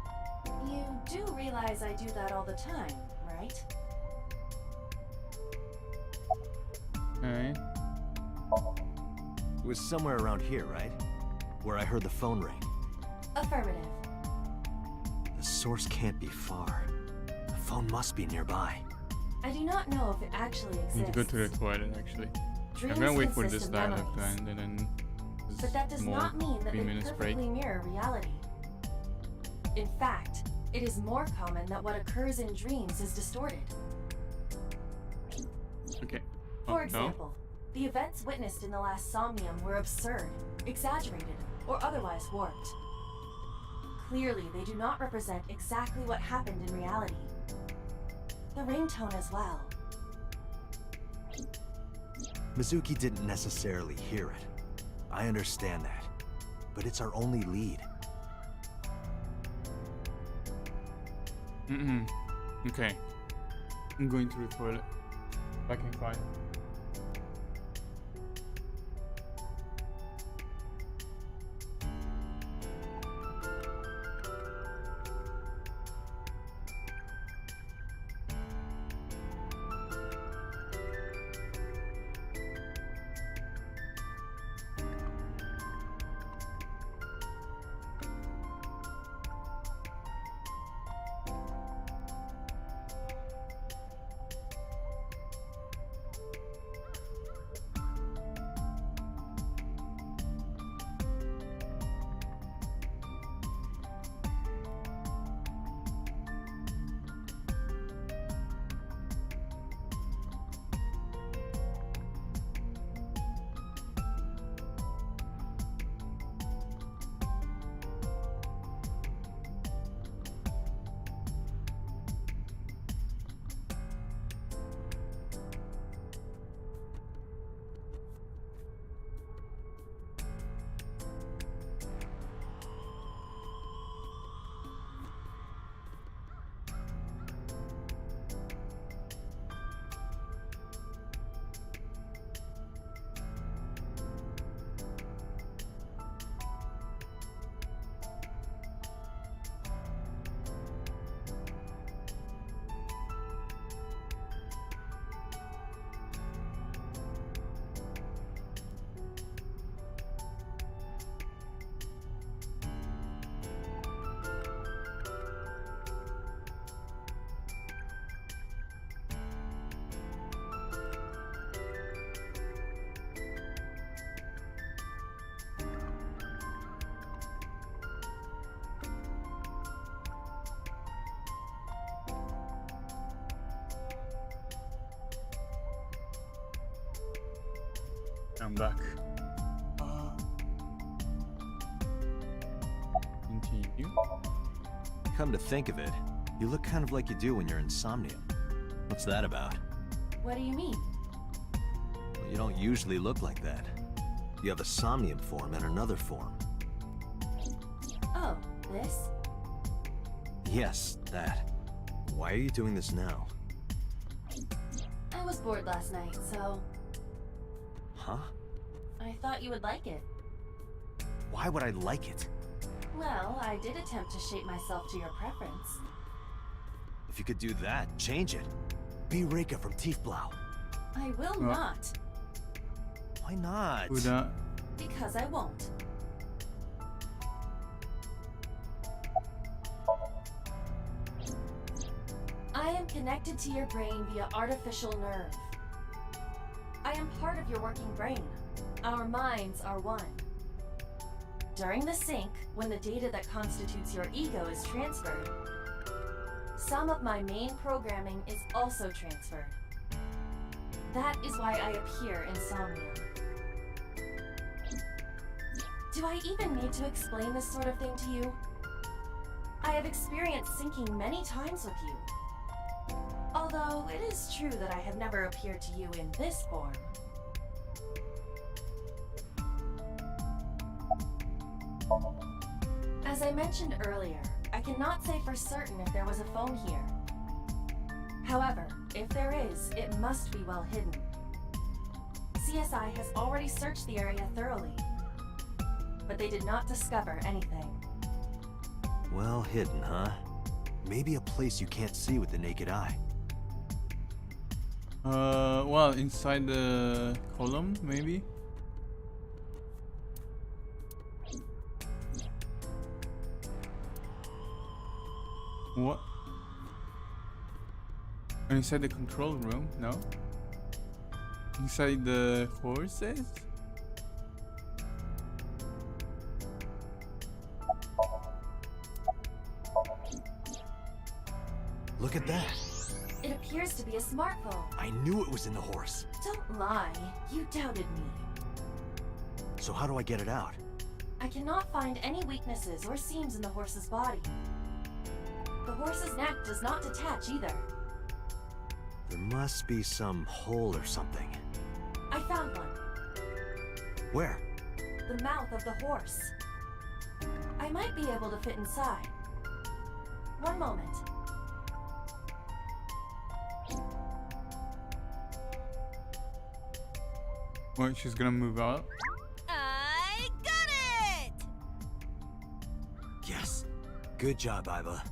You do realize I do that all the time, right? Okay. It was somewhere around here, right? Where I heard the phone ring. Affirmative. The source can't be far. The phone must be nearby. I do not know if it actually exists. I need to go to the toilet actually. Dreams I'm gonna wait for consist this of dialogue to memories. end and then But that does more not mean that 3 they minutes break. perfectly mirror reality. In fact, it is more common that what occurs in dreams is distorted. Okay. For No? example, the events witnessed in the last Somnium were absurd, exaggerated, or otherwise warped. Clearly, they do not represent exactly what happened in reality. The ringtone as well. Mizuki didn't necessarily hear it. I understand that. But it's our only lead. Okay. I'm going to the toilet. Back in 5. I'm back. Continue. Come to think of it, you look kind of like you do when you're in Somnium. What's that about? What do you mean? Well, you don't usually look like that. You have a Somnium form and another form. Oh, this? Yes, that. Why are you doing this now? I was bored last night, so... Huh? I thought you would like it. Why would I like it? Well, I did attempt to shape myself to your preference. If you could do that, change it. Be Reika from Tiefblau. I will not. Why not? Who that? Because I won't. I am connected to your brain via artificial nerve. I am part of your working brain. Our minds are one. During the sync, when the data that constitutes your ego is transferred, some of my main programming is also transferred. That is why I appear in Somnium. Do I even need to explain this sort of thing to you? I have experienced syncing many times with you. Although it is true that I have never appeared to you in this form. As I mentioned earlier, I cannot say for certain if there was a phone here. However, if there is, it must be well hidden. CSI has already searched the area thoroughly, but they did not discover anything. Well hidden, huh? Maybe a place you can't see with the naked eye. Well, inside the column, maybe? What? Inside the control room? No? Inside the horses? Look at that. It appears to be a smartphone. I knew it was in the horse. Don't lie. You doubted me. So how do I get it out? I cannot find any weaknesses or seams in the horse's body. The horse's neck does not detach either. There must be some hole or something. I found one. Where? The mouth of the horse. I might be able to fit inside. One moment. What, she's gonna move out? I got it! Yes. Good job, Iva.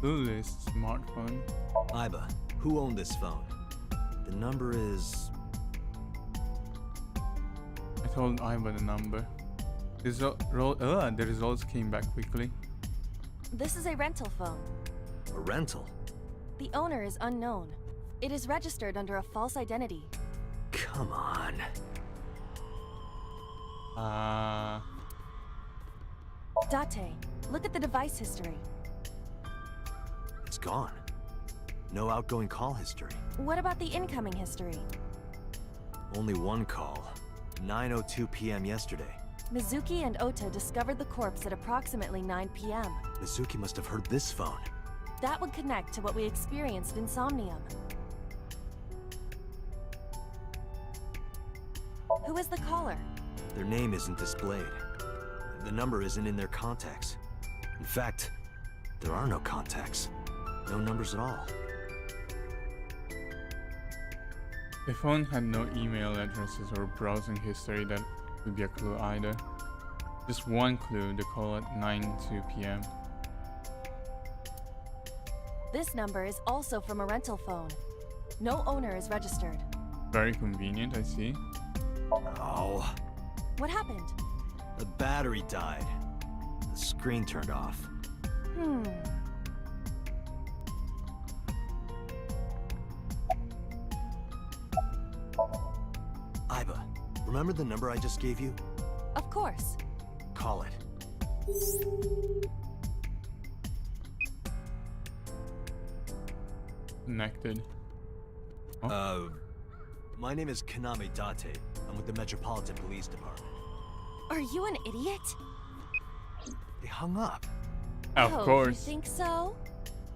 Clueless smartphone. Iva, who owned this phone? The number is... I told Iva the number. The results came back quickly. This is a rental phone. A rental? The owner is unknown. It is registered under a false identity. Come on. Date, look at the device history. It's gone. No outgoing call history. What about the incoming history? Only one call. 9:02 p.m. yesterday. Mizuki and Ota discovered the corpse at approximately 9 p.m. Mizuki must have heard this phone. That would connect to what we experienced in Somnium. Who is the caller? Their name isn't displayed. The number isn't in their contacts. In fact, there are no contacts. No numbers at all. The phone had no email addresses or browsing history that would be a clue either. Just one clue, the call at 9:02 p.m. This number is also from a rental phone. No owner is registered. Very convenient, I see. Oh. What happened? The battery died. The screen turned off. Iva, remember the number I just gave you? Of course. Call it. connected. Oh. My name is Kaname Date. I'm with the Metropolitan Police Department. Are you an idiot? They hung up. Of course. You think so?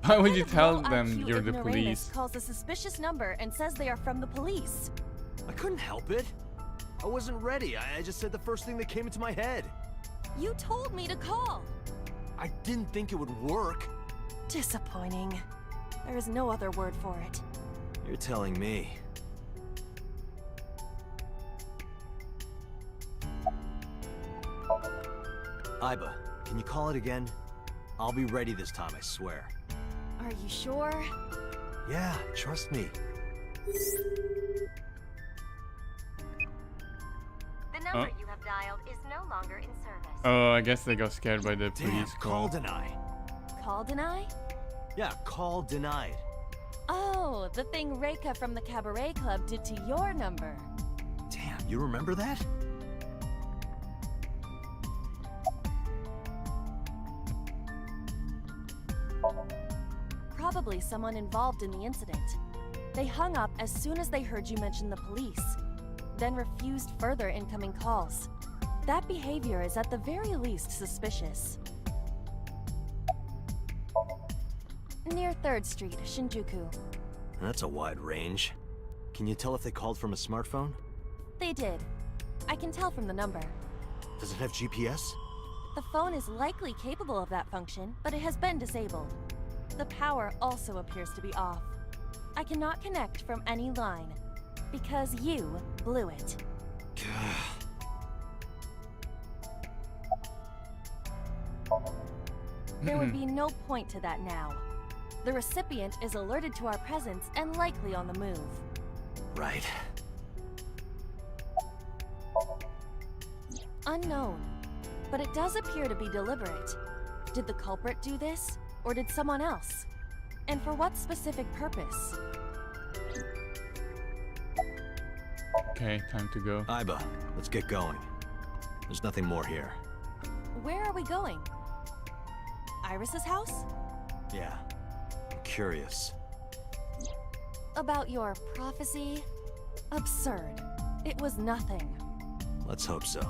Why would you What tell kind of them low you're IQ the ignoramus police? calls a suspicious number and says they are from the police. I couldn't help it. I wasn't ready. I just said the first thing that came into my head. You told me to call. I didn't think it would work. Disappointing. There is no other word for it. You're telling me. Iba, can you call it again? I'll be ready this time, I swear. Are you sure? Yeah, trust me. The number you have dialed is no longer in service. Oh, I guess they got scared by the Damn, police call call. deny. Call deny? Yeah, call denied. Oh, the thing Reika from the Cabaret Club did to your number. Damn, you remember that? Probably someone involved in the incident. They hung up as soon as they heard you mention the police, then refused further incoming calls. That behavior is at the very least suspicious. Near 3rd Street, Shinjuku. That's a wide range. Can you tell if they called from a smartphone? They did. I can tell from the number. Does it have GPS? The phone is likely capable of that function, but it has been disabled. The power also appears to be off. I cannot connect from any line, because you blew it. There would be no point to that now. The recipient is alerted to our presence and likely on the move. Right. Unknown, but it does appear to be deliberate. Did the culprit do this, or did someone else? And for what specific purpose? Okay, time to go. Iba, let's get going. There's nothing more here. Where are we going? Iris's house? Yeah, I'm curious. About your prophecy? Absurd. It was nothing. Let's hope so.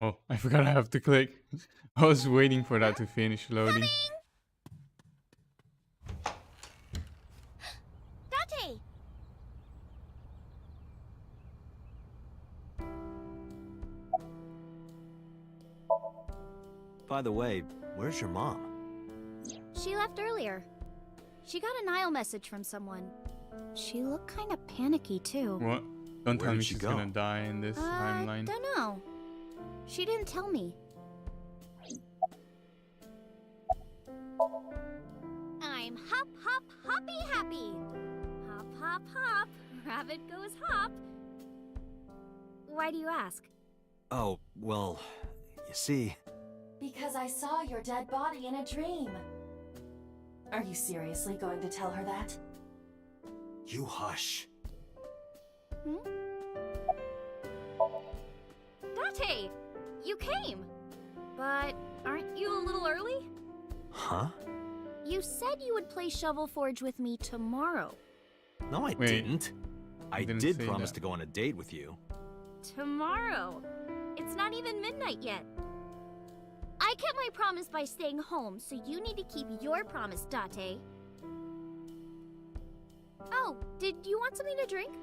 Oh, I forgot I have to click. I was waiting for that to finish loading. Date! By the way, where's your mom? She left earlier. She got a Nile message from someone. She looked kind of panicky too. What? Don't Where tell me did she she's go? gonna die in this timeline. Don't know. She didn't tell me. I'm hop, hop, hoppy happy. Hop, hop, hop. Rabbit goes hop. Why do you ask? Oh, well, you see... Because I saw your dead body in a dream. Are you seriously going to tell her that? You hush. Date! You came! But aren't you a little early? Huh? You said you would play Shovel Forge with me tomorrow. No, I Wait, didn't. I didn't did say promise that. to go on a date with you. Tomorrow? It's not even midnight yet. I kept my promise by staying home, so you need to keep your promise, Date. Oh, did you want something to drink?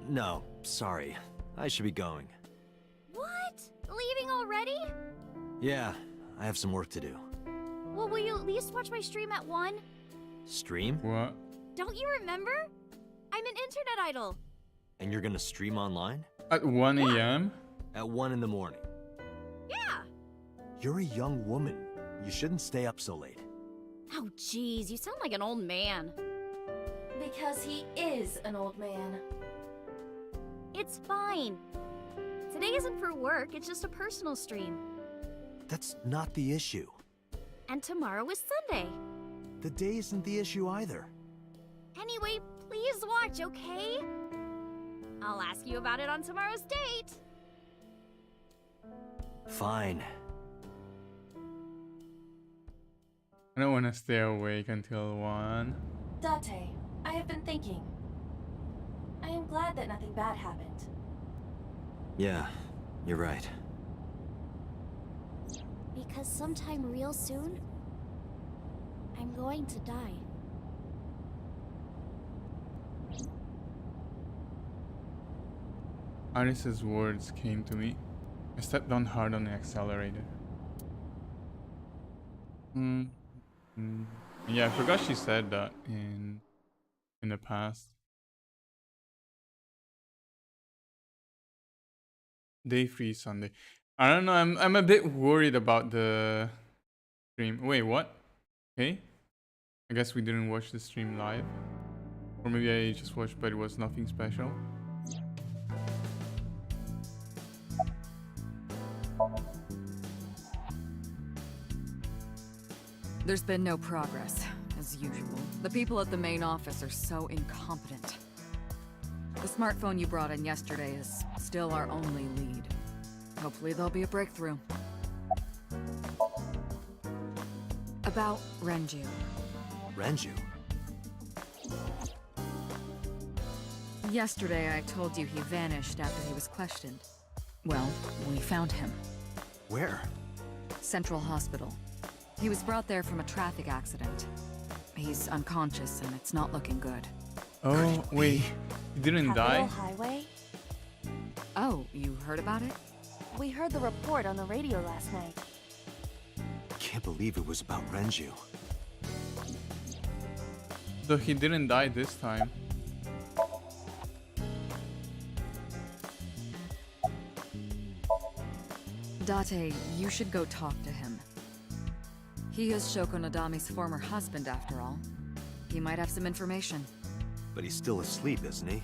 No, sorry. I should be going. What? Leaving already? Yeah, I have some work to do. Well, will you at least watch my stream at 1? Stream? What? Don't you remember? I'm an internet idol. And you're gonna stream online? At 1 a.m.? At 1 in the morning. Yeah. You're a young woman. You shouldn't stay up so late. Oh, jeez, you sound like an old man. Because he is an old man. It's fine. Today isn't for work, it's just a personal stream. That's not the issue. And tomorrow is Sunday. The day isn't the issue either. Anyway, please watch, okay? I'll ask you about it on tomorrow's date. Fine. I don't want to stay awake until 1. Date, I have been thinking. I am glad that nothing bad happened. Yeah, you're right. Because sometime real soon, I'm going to die. Iris's words came to me. I stepped on hard on the accelerator. Yeah, I forgot she said that in the past. Day 3 Sunday. I don't know, I'm a bit worried about the stream. Wait, what? Okay. I guess we didn't watch the stream live. Or maybe I just watched but it was nothing special. There's been no progress, as usual. The people at the main office are so incompetent. The smartphone you brought in yesterday is still our only lead. Hopefully there'll be a breakthrough. About Renju. Renju? Yesterday I told you he vanished after he was questioned. Well, we found him. Where? Central Hospital. He was brought there from a traffic accident. He's unconscious and it's not looking good. Oh, wait. He didn't die? Highway? Oh, you heard about it? We heard the report on the radio last night. Can't believe it was about Renju. So he didn't die this time. Date, you should go talk to him. He is Shoko Nadami's former husband, after all. He might have some information. But he's still asleep, isn't he?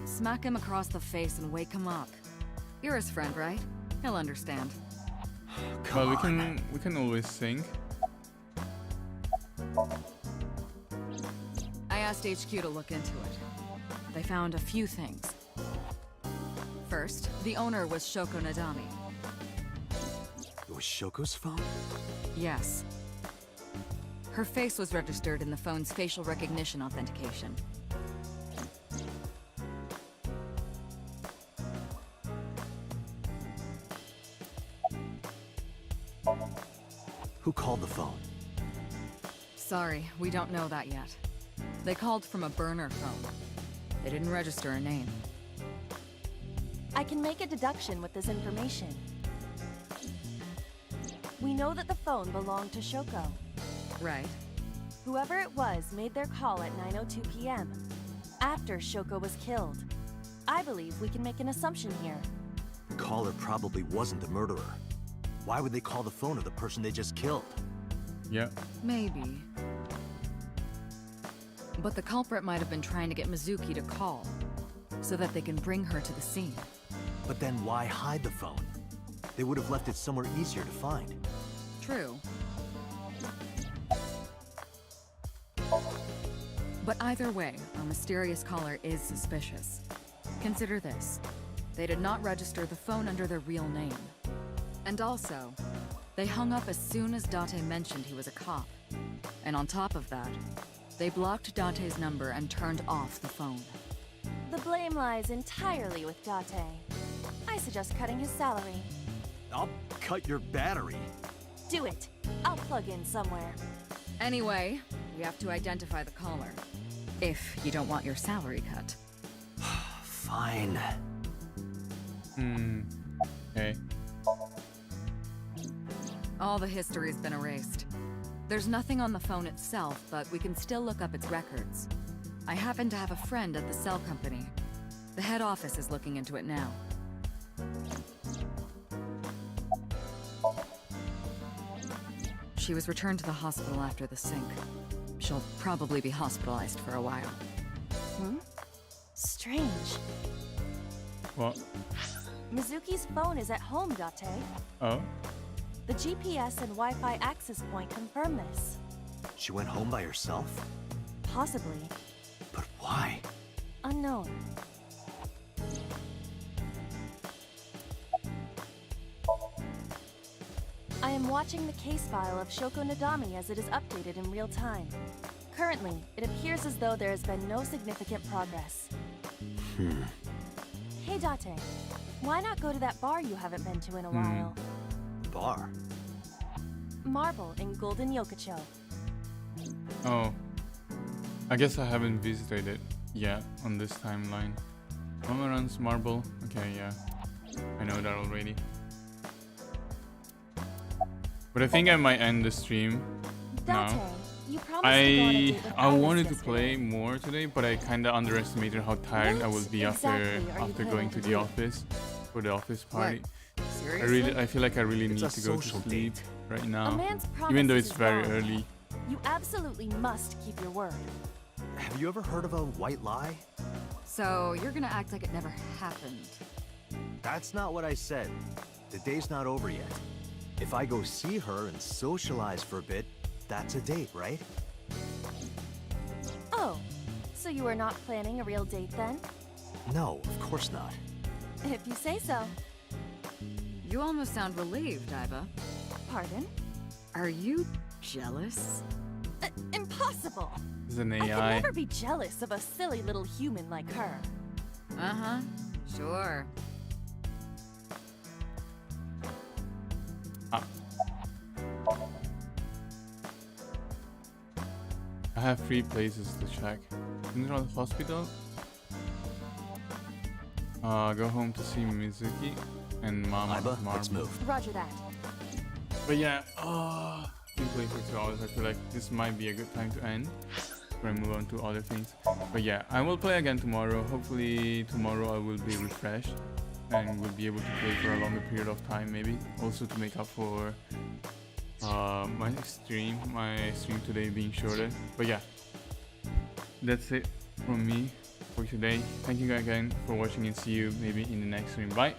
Smack him across the face and wake him up. You're his friend, right? He'll understand. Well, we can always sing. I asked HQ to look into it. They found a few things. First, the owner was Shoko Nadami. It was Shoko's phone? Yes. Her face was registered in the phone's facial recognition authentication. Who called the phone? Sorry, we don't know that yet. They called from a burner phone. They didn't register a name. I can make a deduction with this information. We know that the phone belonged to Shoko. Right. Whoever it was made their call at 9:02 p.m. after Shoko was killed. I believe we can make an assumption here. The caller probably wasn't the murderer. Why would they call the phone of the person they just killed? Yeah. Maybe. But the culprit might have been trying to get Mizuki to call, so that they can bring her to the scene. But then why hide the phone? They would have left it somewhere easier to find. True. But either way, our mysterious caller is suspicious. Consider this. They did not register the phone under their real name. And also, they hung up as soon as Date mentioned he was a cop. And on top of that, they blocked Date's number and turned off the phone. The blame lies entirely with Date. I suggest cutting his salary. I'll cut your battery. Do it. I'll plug in somewhere. Anyway, we have to identify the caller. If you don't want your salary cut. Fine. Okay. All the history's been erased. There's nothing on the phone itself, but we can still look up its records. I happen to have a friend at the cell company. The head office is looking into it now. She was returned to the hospital after the sync. She'll probably be hospitalized for a while. Strange. What? Mizuki's phone is at home, Date. Oh? The GPS and Wi-Fi access point confirm this. She went home by herself? Possibly. But why? Unknown. I am watching the case file of Shoko Nadami as it is updated in real time. Currently, it appears as though there has been no significant progress. Hey Date, why not go to that bar you haven't been to in a while? Bar? Marble in Golden Yokocho. Oh. I guess I haven't visited it yet on this timeline. Mama runs Marble. Okay, yeah. I know that already. But I think I might end the stream now. You promised to go on a date with I Iris wanted to yesterday. play more today, but I kinda underestimated how tired I will be after going to the office for the office party. Seriously? I feel like I really need It's a to go to social sleep date. right A now, man's even though promise it's is very bond. early. You absolutely must keep your word. Have you ever heard of a white lie? So you're gonna act like it never happened. That's not what I said. The day's not over yet. If I go see her and socialize for a bit, that's a date, right? Oh, so you are not planning a real date then? No, of course not. If you say so. You almost sound relieved, Iva. Pardon? Are you jealous? Impossible! It's an I could AI. never be jealous of a silly little human like her. Uh-huh. Sure. I have 3 places to check. General Hospital. Go home to see Mizuki and Mama Iba, let's Marble. move. Roger that. But yeah, been playing for 2 hours. I feel like this might be a good time to end before I move on to other things. But yeah, I will play again tomorrow. Hopefully tomorrow I will be refreshed and will be able to play for a longer period of time, maybe. Also to make up for my stream today being shorter. But yeah, that's it from me for today. Thank you again for watching and see you maybe in the next stream. Bye.